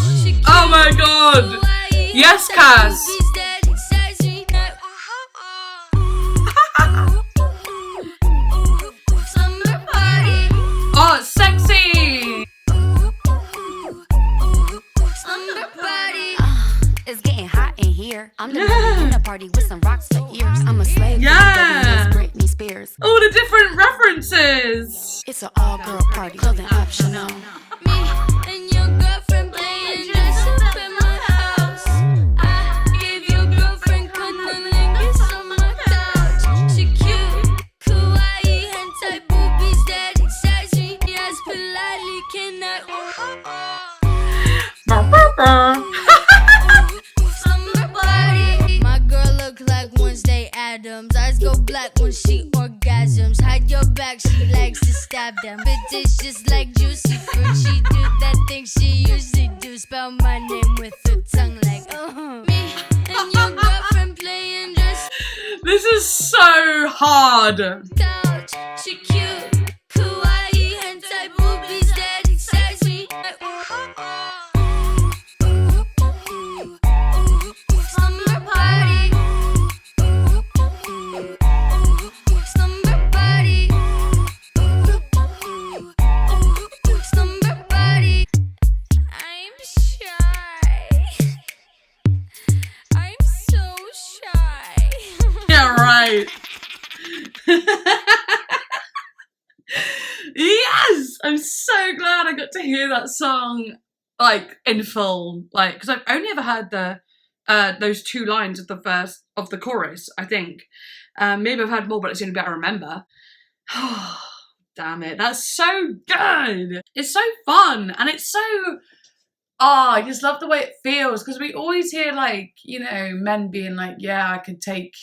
Oh my god! Yes, Cass! Oh, it's sexy! It's getting hot in here. I'm the one in the party with some rocks for ears. I'm a slave. Yeah. Britney Spears. All the different references. It's an all-girl party, clothing optional. Me and your girlfriend playing dress up in my house. I give your girlfriend cuddling, it's on my couch. She cute, kawaii, hentai boobies that excite me. Yes, politely can Slumber Party. My girl look like Wednesday Addams. Eyes go black when she orgasms. Hide your stab them. Bitches just like juicy fruit. She do that thing she usually do. Spell my name with her tongue like Me and your girlfriend playing just This is so hard. couch. She cute, kawaii, hentai boobies that excite me. Slumber party. Slumber party. Slumber party. I'm shy. I'm so shy. Yeah, right. Yes! I'm so glad I got to hear that song, like, in full. Like, because I've only ever heard the those 2 lines of the verse of the chorus, I think. Maybe I've heard more, but it's the only bit I remember. Damn it, that's so good! It's so fun, and it's so... I just love the way it feels, because we always hear, like, you know, men being like, yeah, I could take,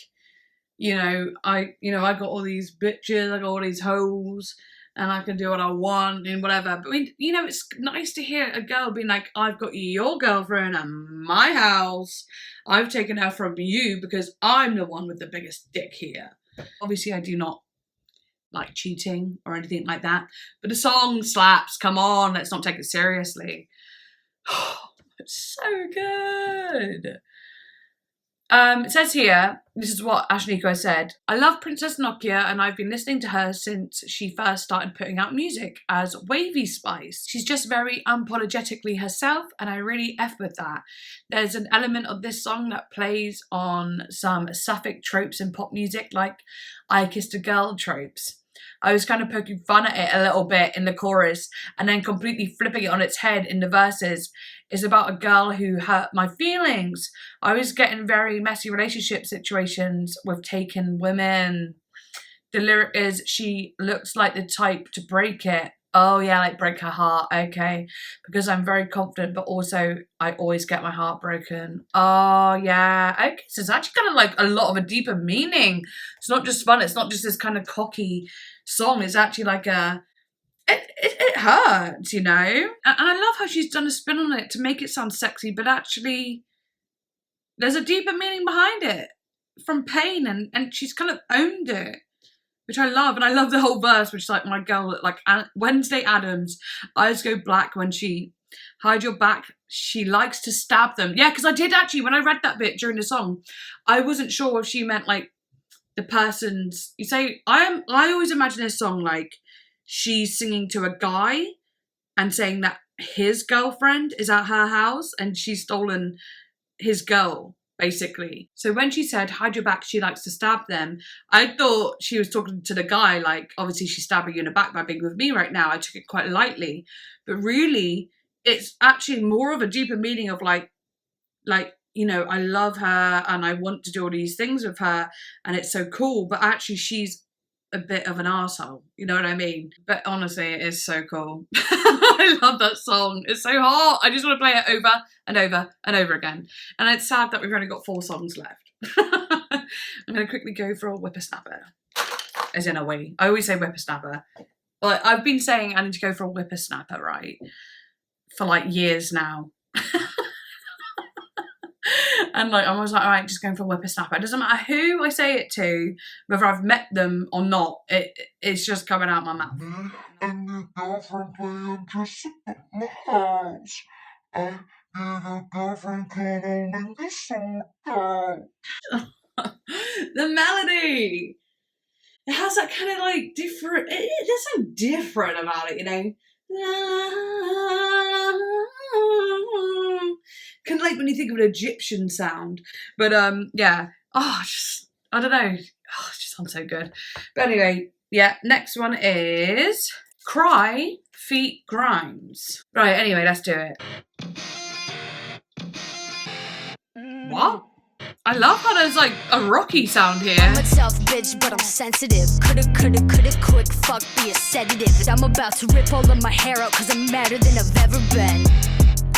I got all these bitches, I got all these hoes, and I can do what I want and whatever. But it's nice to hear a girl being like, I've got your girlfriend at my house. I've taken her from you because I'm the one with the biggest dick here. Obviously, I do not like cheating or anything like that. But the song slaps. Come on, let's not take it seriously. It's so good. It says here, this is what Ashnikko said, I love Princess Nokia and I've been listening to her since she first started putting out music as Wavy Spice. She's just very unapologetically herself and I really F with that. There's an element of this song that plays on some sapphic tropes in pop music like I kissed a girl tropes. I was kind of poking fun at it a little bit in the chorus and then completely flipping it on its head in the verses. It's about a girl who hurt my feelings. I was getting very messy relationship situations with taken women. The lyric is, she looks like the type to break it. Oh yeah, like break her heart, okay. Because I'm very confident, but also I always get my heart broken. Oh yeah, okay. So it's actually kind of like a lot of a deeper meaning. It's not just fun, it's not just this kind of cocky song. It's actually like it hurts, And I love how she's done a spin on it to make it sound sexy, but actually there's a deeper meaning behind it from pain, and she's kind of owned it, which I love. And I love the whole verse, which is like, my girl, like Wednesday Addams, eyes go black when she hide your back, she likes to stab them. Yeah, because I did actually, when I read that bit during the song, I wasn't sure if she meant like the person's, I always imagine this song like she's singing to a guy and saying that his girlfriend is at her house and she's stolen his girl, basically. So when she said, hide your back, she likes to stab them, I thought she was talking to the guy, like, obviously she's stabbing you in the back by being with me right now. I took it quite lightly. But really, it's actually more of a deeper meaning of like, I love her and I want to do all these things with her and it's so cool, but actually she's a bit of an arsehole, you know what I mean? But honestly, it is so cool. I love that song. It's so hot. I just want to play it over and over and over again. And it's sad that we've only got 4 songs left. I'm going to quickly go for a whippersnapper. As in a wee. I always say whippersnapper. Well, I've been saying I need to go for a whippersnapper, right? For like years now. And like, I was like, all right, just going for a whippersnapper. It doesn't matter who I say it to, whether I've met them or not, it's just coming out my mouth. Me and your girlfriend playing dress up at my house. I hear your girlfriend cuddling the song down. The melody! It has that kind of like different, there's something different about it, Kind of like when you think of an Egyptian sound. But yeah. I don't know. It just sounds so good. But anyway, yeah, next one is Cry Feet Grimes. Right, anyway, let's do it. What? I love how there's like a rocky sound here. I'm a tough bitch, but I'm sensitive. Coulda, quick fuck be a sedative. I'm about to rip all of my hair out cause I'm madder than I've ever been.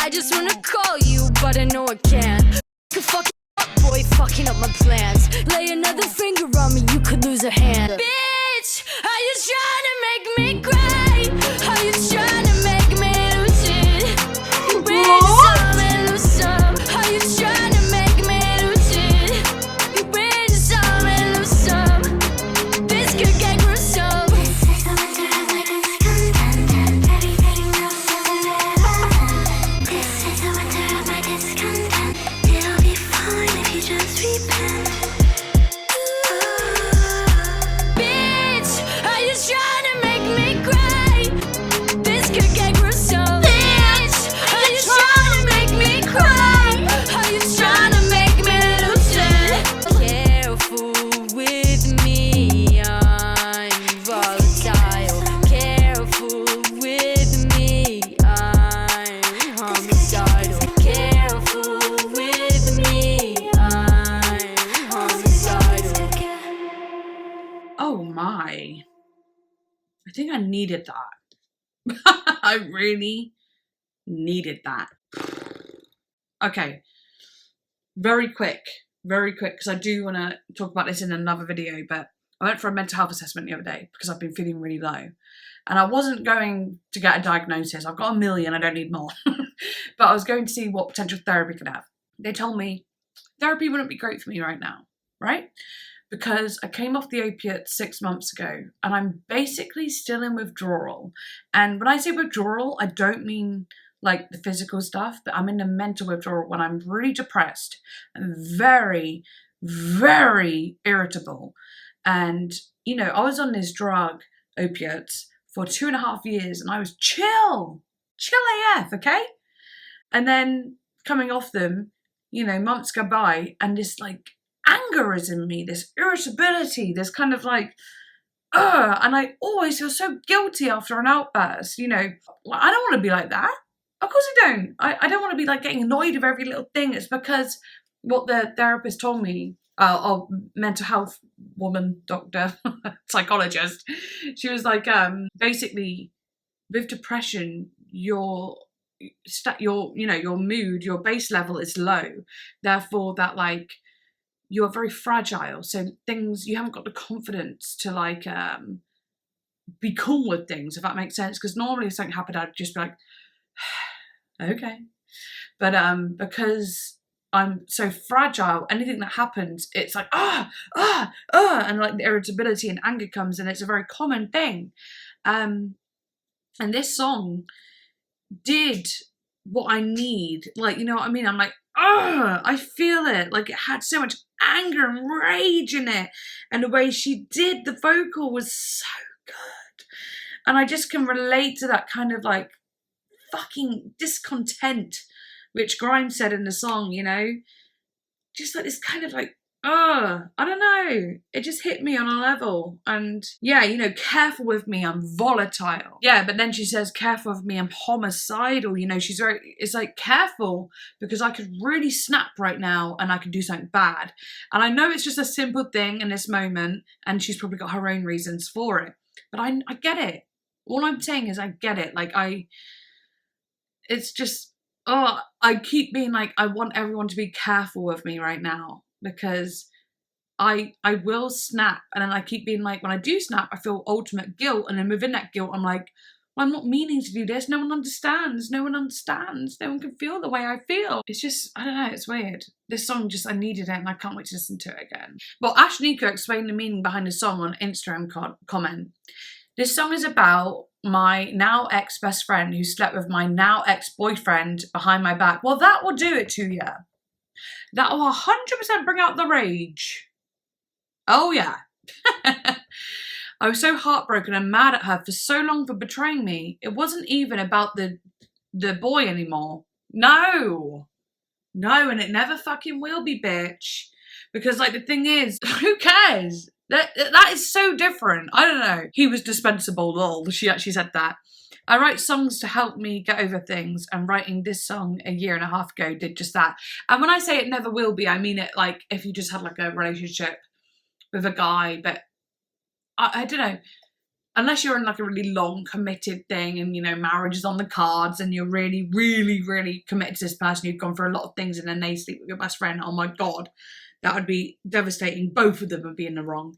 I just wanna call you, but I know I can't. You fucking up, boy, fucking up my plans. Lay another finger on me, you could lose a hand. Bitch, are you trying to make me cry? I think I needed that. I really needed that. Okay, very quick, because I do want to talk about this in another video, but I went for a mental health assessment the other day because I've been feeling really low. And I wasn't going to get a diagnosis. I've got 1 million, I don't need more. But I was going to see what potential therapy could have. They told me therapy wouldn't be great for me right now, right? Because I came off the opiates 6 months ago and I'm basically still in withdrawal. And when I say withdrawal, I don't mean like the physical stuff, but I'm in the mental withdrawal when I'm really depressed and very, very irritable. And, you know, I was on this drug, opiates, for 2.5 years and I was chill AF, okay? And then coming off them, you know, months go by and this like anger is in me, this irritability, this kind of like, and I always feel so guilty after an outburst, you know. I don't want to be like that. Of course I don't. I don't want to be like getting annoyed with every little thing. It's because what the therapist told me, or mental health woman, doctor, psychologist, she was like, basically with depression, your mood, your base level is low. Therefore that like, you're very fragile. So things, you haven't got the confidence to like, be cool with things, if that makes sense. Because normally if something happened, I'd just be like, okay. But because I'm so fragile, anything that happens, it's like, and like the irritability and anger comes, and it's a very common thing. And this song did what I need. Like, you know what I mean? I'm like, I feel it. Like it had so much anger and rage in it. And the way she did the vocal was so good. And I just can relate to that kind of like fucking discontent, which Grimes said in the song, you know, just like this kind of like, I don't know, it just hit me on a level. And yeah, you know, careful with me, I'm volatile. Yeah, but then she says, careful with me, I'm homicidal. You know, she's very, it's like, careful, because I could really snap right now and I could do something bad. And I know it's just a simple thing in this moment, and she's probably got her own reasons for it, but I get it. All I'm saying is I get it. Like it's just, I keep being like, I want everyone to be careful with me right now, because I will snap. And then I keep being like, when I do snap, I feel ultimate guilt. And then within that guilt, I'm like, well, I'm not meaning to do this. No one understands. No one understands. No one can feel the way I feel. It's just, I don't know, it's weird. This song just, I needed it and I can't wait to listen to it again. Well, Ashnikko explained the meaning behind the song on Instagram comment. This song is about my now ex-best friend who slept with my now ex-boyfriend behind my back. Well, that will do it to you. That will 100% bring out the rage. Oh, yeah. I was so heartbroken and mad at her for so long for betraying me. It wasn't even about the boy anymore. No, and it never fucking will be, bitch. Because, like, the thing is, who cares? That is so different. I don't know. He was dispensable, lol. She actually said that. I write songs to help me get over things, and writing this song 1.5 years ago did just that. And when I say it never will be, I mean it like if you just had like a relationship with a guy, but I don't know. Unless you're in like a really long committed thing and, you know, marriage is on the cards and you're really, really, really committed to this person, you've gone through a lot of things and then they sleep with your best friend. Oh my God. That would be devastating. Both of them would be in the wrong.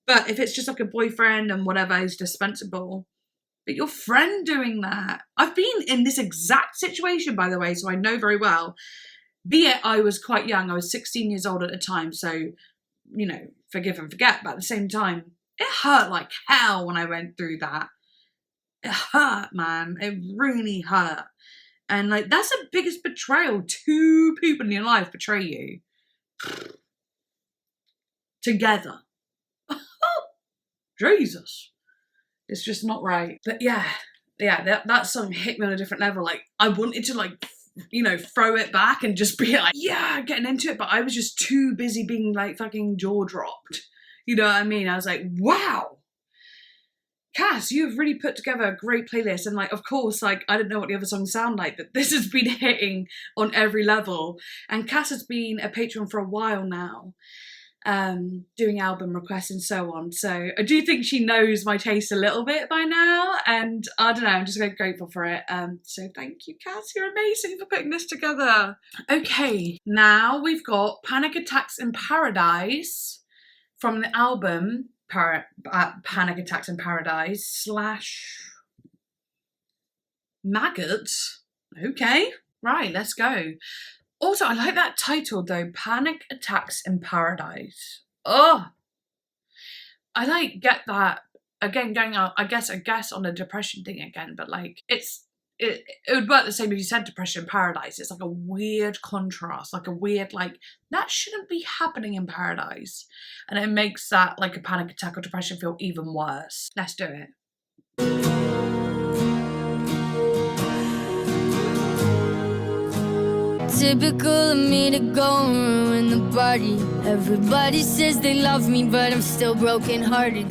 But if it's just like a boyfriend and whatever is dispensable, but your friend doing that. I've been in this exact situation, by the way, so I know very well. Be it I was quite young. I was 16 years old at the time. So, you know, forgive and forget. But at the same time, it hurt like hell when I went through that. It hurt, man. It really hurt. And like, that's the biggest betrayal. 2 people in your life betray you. Together. Jesus. It's just not right. But yeah, that song hit me on a different level. Like, I wanted to like, you know, throw it back and just be like, yeah, getting into it. But I was just too busy being like fucking jaw dropped. You know what I mean? I was like, wow. Cass, you've really put together a great playlist. And like, of course, like, I don't know what the other songs sound like, but this has been hitting on every level. And Cass has been a patron for a while now. doing album requests and so on. So I do think she knows my taste a little bit by now, and I don't know, I'm just very grateful for it. So thank you, Cass, you're amazing for putting this together. Okay, now we've got Panic Attacks in Paradise from the album Panic Attacks in Paradise / Maggots. Okay, right, let's go. Also, I like that title though, Panic Attacks in Paradise. Oh, I like get that again going out. I guess on the depression thing again, but like it would work the same if you said depression in paradise. It's like a weird contrast, like a weird like that shouldn't be happening in paradise, and it makes that like a panic attack or depression feel even worse. Let's do it. Typical of me to go and ruin the party. Everybody says they love me, but I'm still broken-hearted.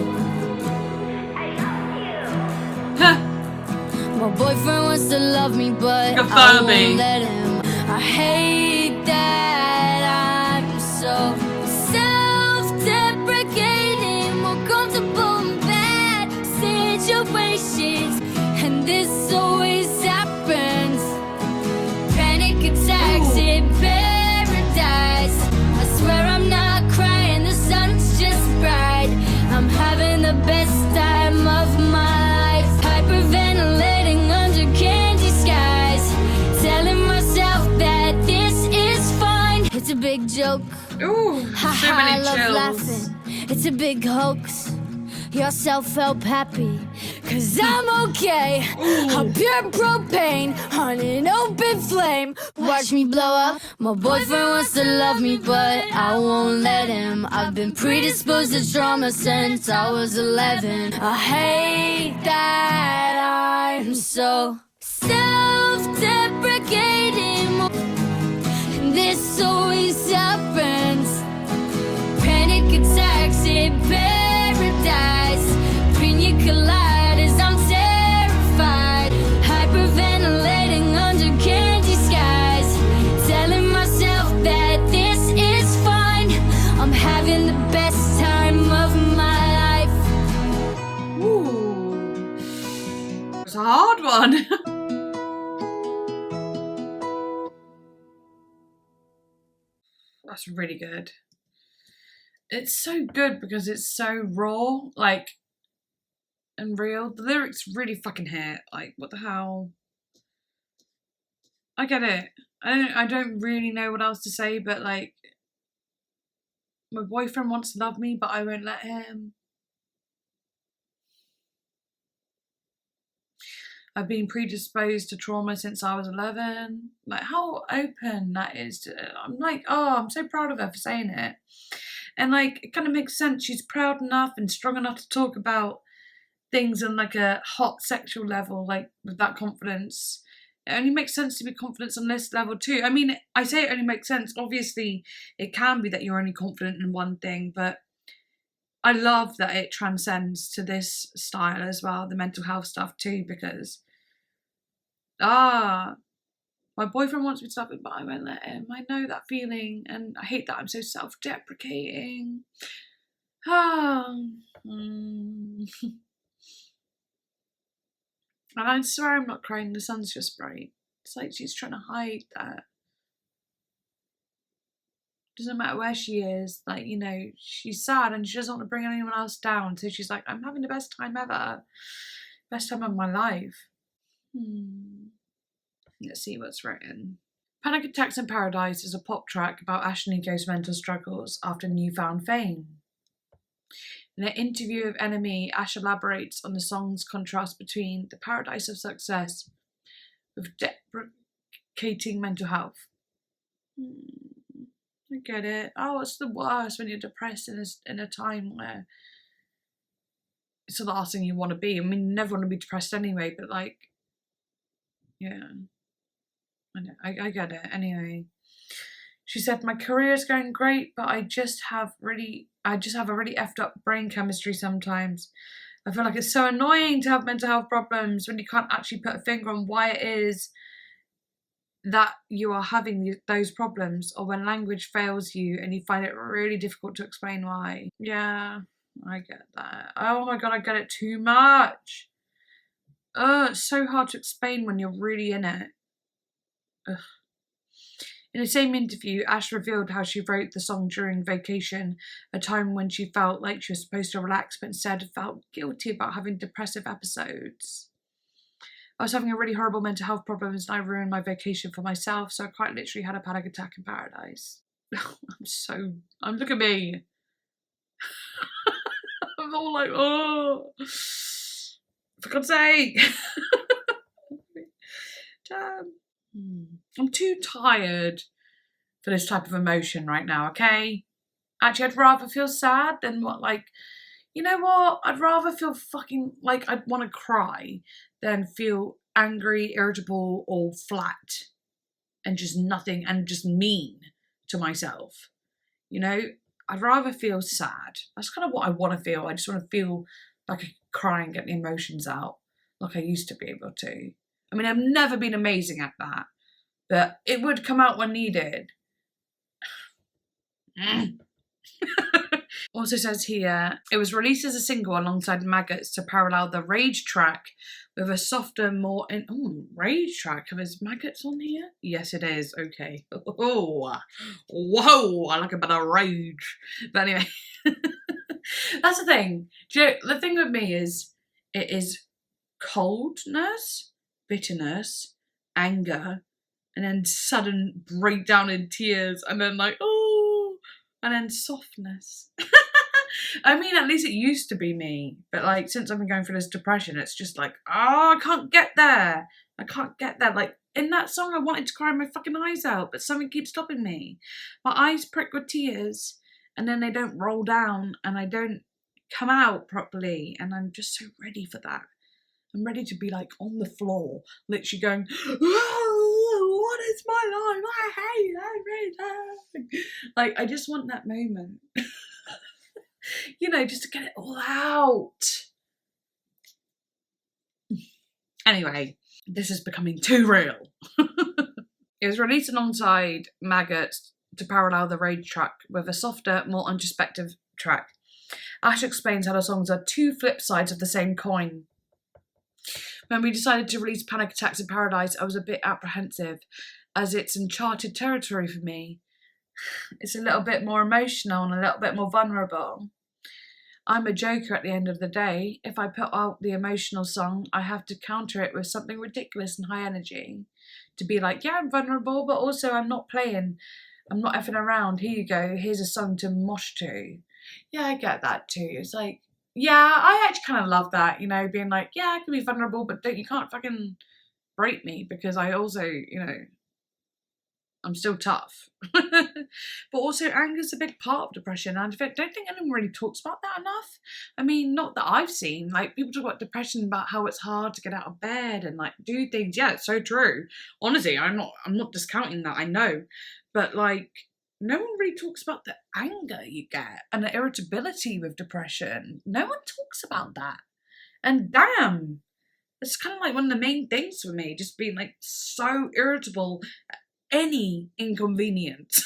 My boyfriend wants to love me, but I won't let him. I hate that I'm so self-deprecating, more comfortable in bad situations, and this always happens. Panic attacks in paradise. I swear I'm not crying, the sun's just bright. I'm having the best time of my life, hyperventilating under candy skies, telling myself that this is fine. It's a big joke. Ooh, so many I love chills. laughing. It's a big hoax. Your self-help happy, cause I'm okay. I'm pure propane on an open flame. Watch me blow up. My boyfriend wants to love me, but I won't let him. I've been predisposed to trauma since I was 11. I hate that I'm so self-deprecating. This always happens. Panic attacks in paradise. Pina coladas, I'm terrified. Hyperventilating under candy skies, telling myself that this is fine. I'm having the best time of my life. Ooh, it's a hard one. That's really good. It's so good because it's so raw, like, and real. The lyrics really fucking hit. Like, what the hell? I get it. I don't really know what else to say, but like, my boyfriend wants to love me, but I won't let him. I've been predisposed to trauma since I was 11. Like, how open that is. I'm like, oh, I'm so proud of her for saying it. And like, it kind of makes sense. She's proud enough and strong enough to talk about things on like a hot sexual level, like with that confidence. It only makes sense to be confident on this level too. I mean, I say it only makes sense. Obviously, it can be that you're only confident in one thing, but I love that it transcends to this style as well, the mental health stuff too, because my boyfriend wants me to love him, but I won't let him. I know that feeling, and I hate that I'm so self-deprecating. And I swear I'm not crying, the sun's just bright. It's like she's trying to hide that. Doesn't matter where she is, like, you know, she's sad and she doesn't want to bring anyone else down, so she's like, I'm having the best time ever. Best time of my life. Let's see what's written. Panic Attacks in Paradise is a pop track about Ashnikko's mental struggles after newfound fame. In an interview with NME, Ash elaborates on the song's contrast between the paradise of success with deprecating mental health. I get it. Oh, it's the worst when you're depressed in a time where it's the last thing you want to be. I mean, you never want to be depressed anyway, but like, yeah. I know, I get it. Anyway, she said, my career is going great, but I just have a really effed up brain chemistry sometimes. I feel like it's so annoying to have mental health problems when you can't actually put a finger on why it is. that you are having those problems, or when language fails you and you find it really difficult to explain why. Yeah, I get that. Oh my god, I get it too much. It's so hard to explain when you're really in it. Ugh. In the same interview, Ash revealed how she wrote the song during vacation, a time when she felt like she was supposed to relax but instead felt guilty about having depressive episodes. I was having a really horrible mental health problems and I ruined my vacation for myself, so I quite literally had a panic attack in paradise. Look at me. I'm all like, oh, for God's sake. Damn. I'm too tired for this type of emotion right now, okay? Actually, I'd rather feel sad than you know what? I'd rather feel fucking like I'd want to cry than feel angry, irritable, or flat and just nothing and just mean to myself. You know, I'd rather feel sad. That's kind of what I want to feel. I just want to feel like I can cry and get the emotions out like I used to be able to. I mean, I've never been amazing at that, but it would come out when needed. Also says here, it was released as a single alongside Maggots to parallel the Rage track with a softer, more... Rage track? Is Maggots on here? Yes, it is. Okay. Oh, whoa, I like a bit of rage. But anyway, that's the thing. The thing with me is, it is coldness, bitterness, anger, and then sudden breakdown in tears, and then like, oh, and then softness. I mean, at least it used to be me, but like since I've been going through this depression, it's just like, oh, I can't get there. I can't get there. Like in that song, I wanted to cry my fucking eyes out, but something keeps stopping me. My eyes prick with tears, and then they don't roll down, and I don't come out properly, and I'm just so ready for that. I'm ready to be like on the floor, literally going, oh, what is my life? I hate everything. Like, I just want that moment. You know, just to get it all out. Anyway, this is becoming too real. It was released alongside Maggots to parallel the Rage track with a softer, more introspective track. Ash explains how the songs are two flip sides of the same coin. When we decided to release Panic Attacks in Paradise, I was a bit apprehensive, as it's uncharted territory for me. It's a little bit more emotional and a little bit more vulnerable. I'm a joker at the end of the day. If I put out the emotional song, I have to counter it with something ridiculous and high energy. To be like, yeah, I'm vulnerable, but also I'm not playing. I'm not effing around. Here you go. Here's a song to mosh to. Yeah, I get that too. It's like, yeah, I actually kind of love that, you know, being like, yeah, I can be vulnerable, but you can't fucking break me because I also, you know, I'm still tough. But also anger's a big part of depression, and I don't think anyone really talks about that enough. I mean, not that I've seen. Like, people talk about depression, about how it's hard to get out of bed and like do things. Yeah, it's so true. Honestly, I'm not discounting that, I know. But like, no one really talks about the anger you get and the irritability with depression. No one talks about that. And damn, it's kind of like one of the main things for me, just being like so irritable at any inconvenience.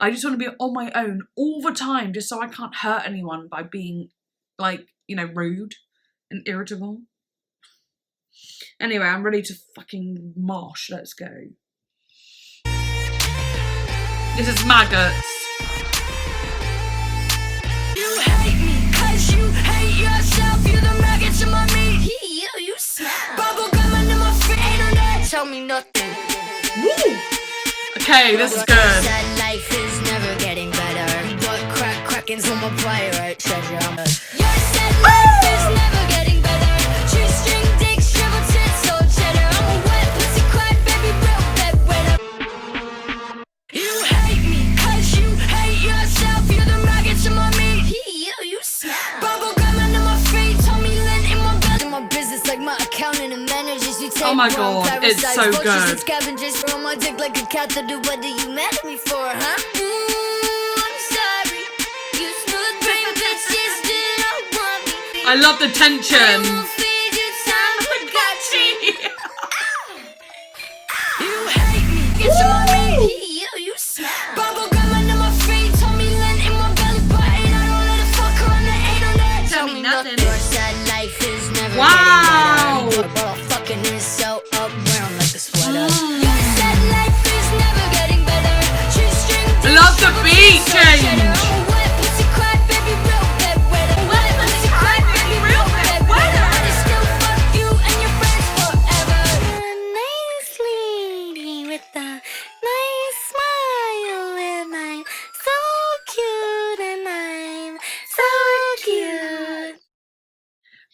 I just want to be on my own all the time just so I can't hurt anyone by being like, you know, rude and irritable. Anyway, I'm ready to fucking mosh. Let's go. This is Maggots. You hate me, cause you hate yourself. You're the maggots in my meat. You smell. Bubble gum under my feet. Ain't on that. Tell me nothing. Woo! Okay, this is good. That life is never getting better. But cracking's on my pirate treasure. Your said life is never getting better. Shoestring dick, shriveled tits, so cheddar. I'm a wet pussy cry, baby, real bedwetter. You hate me, cause you hate yourself. You're the maggots in my meat. You smell. Bubble gum under my feet. Told me lint in my belly. In my business, like my accountant and managers. You take Oh my god, it's so good. Scavengers on my dick like a catheter. What are you mad at me for, huh? I'm sorry. You smooth brain bitches didn't want me. I love the tension. I will feed you time, but got you. You hate me, beat change. Wet pussy cry, baby, real bad weather. Wet pussy cry, baby, real bad weather. I still fuck you and your friends forever. A nice lady with a nice smile, and I'm so cute, and I'm so cute.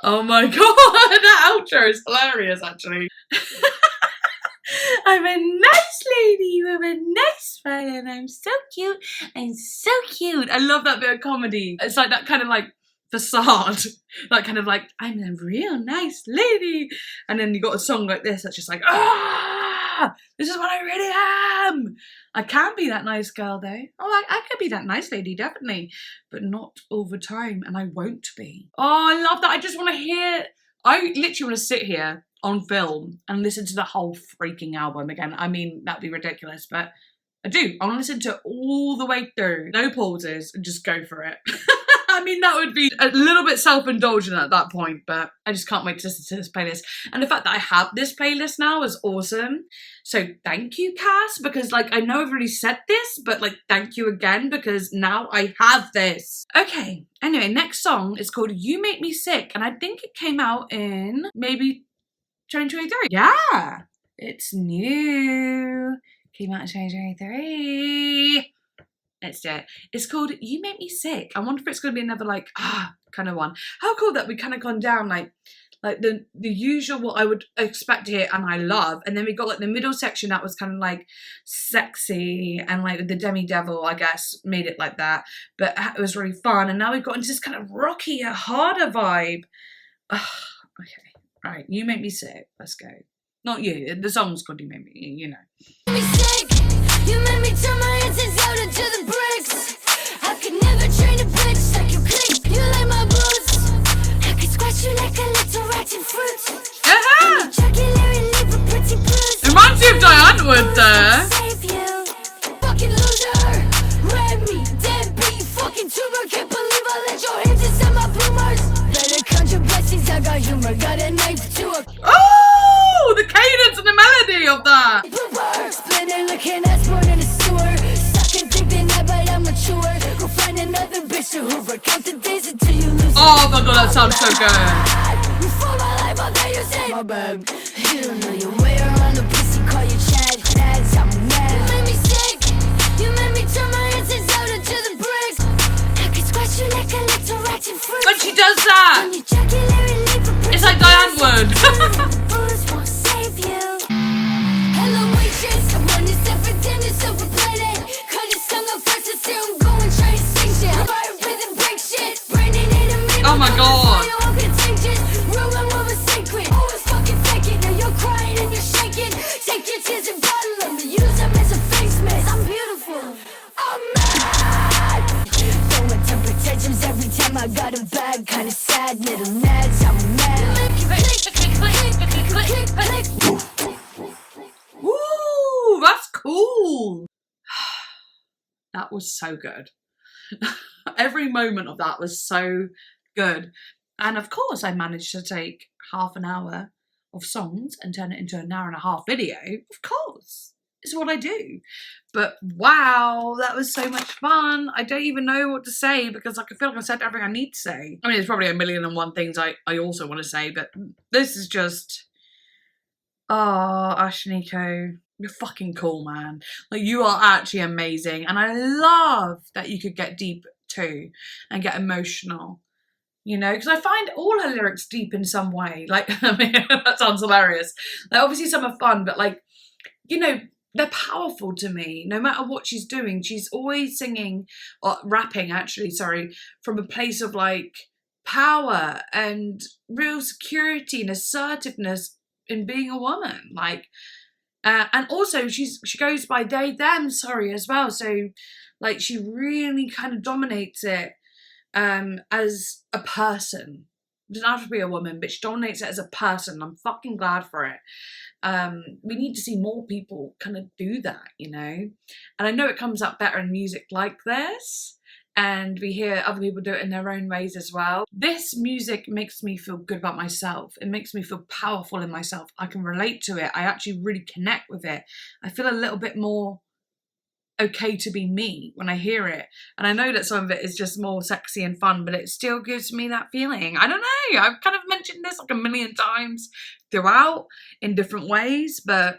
Oh my god, that outro is hilarious actually. I'm a nice lady with a nice smile and I'm so cute. I'm so cute. I love that bit of comedy. It's like that kind of like facade. That kind of like, I'm a real nice lady. And then you got a song like this that's just like, ah, this is what I really am. I can be that nice girl though. Oh, I could be that nice lady, definitely. But not all the time, and I won't be. Oh, I love that. I just want to hear, I literally want to sit here on film and listen to the whole freaking album again. I mean, that'd be ridiculous, but I do. I want to listen to it all the way through. No pauses, and just go for it. I mean, that would be a little bit self-indulgent at that point, but I just can't wait to listen to this playlist. And the fact that I have this playlist now is awesome. So thank you, Cass, because like, I know I've already said this, but like, thank you again, because now I have this. Okay, anyway, next song is called You Make Me Sick, and I think it came out in maybe 2023. Yeah, it's new. Came out in 2023. Let's do it. It's called You Make Me Sick. I wonder if it's going to be another like, kind of one. How cool that we kind of gone down like the usual what I would expect to hear and I love. And then we got like the middle section that was kind of like sexy and like the Demi Devil, I guess, made it like that. But it was really fun. And now we've got into this kind of rockier, harder vibe. Okay. All right. You Make Me Sick. Let's go. Not you. The song's called You Make Me, you know. Me sick. You made me turn my insides out into the bricks. I could never train a bitch like you click. You like my boots. I could scratch you like a little rotten fruit. Uh-huh. Jugular leave a pretty bruise. It reminds me of Diane Wood there. Save you, fucking loser. Red me, deadbeat, fucking tumor. Can't believe I let your hands inside my boomers. Better count your blessings, I got humor. Got a knife to a Oh, the cadence and the melody of that. pooper. Splitting looking ass born in a sewer. Sucking dick the night, but I'm mature. Go find another bitch to hoover. Count the days until you lose. Oh my god, that sounds so good. You fool my life, I'll tell you say my bad. You don't know your way around the pussy, call you Chad. Nads, I'm mad. You made me sick. You made me turn my insides out into the bricks. I could scratch you like a little rotten fruit. When she does that, And you jugular leave a pretty it's like Diane Wood. Booze won't save you. Hello, waitress. I want this for dinner, silver plated. Cut his tongue up first and see him go and try to sing shit. Fire rhythm, break shit. Brandon ain't a man. Oh my god. Ruin what was sacred. Always fucking fake it. Now you're crying and you're shaking. Take your tears and bottle them. Use them as a face mask. I'm beautiful. I'm mad. Throwing temper tantrums every time I got a bag. Kinda sad, little nads. I'm mad. Ooh, that's cool. That was so good. Every moment of that was so good. And of course, I managed to take half an hour of songs and turn it into an hour and a half video. Of course, it's what I do. But wow, that was so much fun. I don't even know what to say because I feel like I said everything I need to say. I mean, there's probably a million and one things I also want to say, but this is just... Oh, Ashnikko, you're fucking cool, man. Like, you are actually amazing. And I love that you could get deep too and get emotional. You know, because I find all her lyrics deep in some way. Like, I mean, that sounds hilarious. Like, obviously some are fun, but like, you know, they're powerful to me. No matter what she's doing, she's always singing, or rapping actually, sorry, from a place of like power and real security and assertiveness in being a woman. Like, and also she goes by they, them, sorry, as well. So like, she really kind of dominates it. As a person. It doesn't have to be a woman, but she dominates it as a person. I'm fucking glad for it. We need to see more people kind of do that, you know? And I know it comes up better in music like this, and we hear other people do it in their own ways as well. This music makes me feel good about myself. It makes me feel powerful in myself. I can relate to it. I actually really connect with it. I feel a little bit more okay to be me when I hear it. And I know that some of it is just more sexy and fun, but it still gives me that feeling. I don't know, I've kind of mentioned this like a million times throughout in different ways, but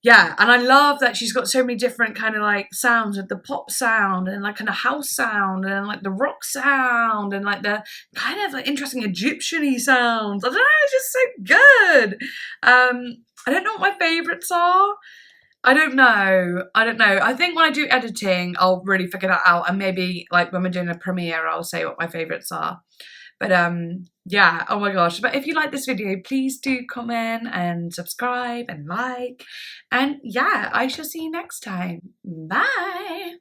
yeah. And I love that she's got so many different kind of like sounds, with the pop sound and like kind of house sound and like the rock sound and like the kind of like interesting Egyptian-y sounds. I don't know, it's just so good. I don't know what my favourites are. I don't know. I think when I do editing, I'll really figure that out, and maybe like when we're doing a premiere, I'll say what my favourites are. But yeah, oh my gosh. But if you like this video, please do comment and subscribe and like. And yeah, I shall see you next time. Bye.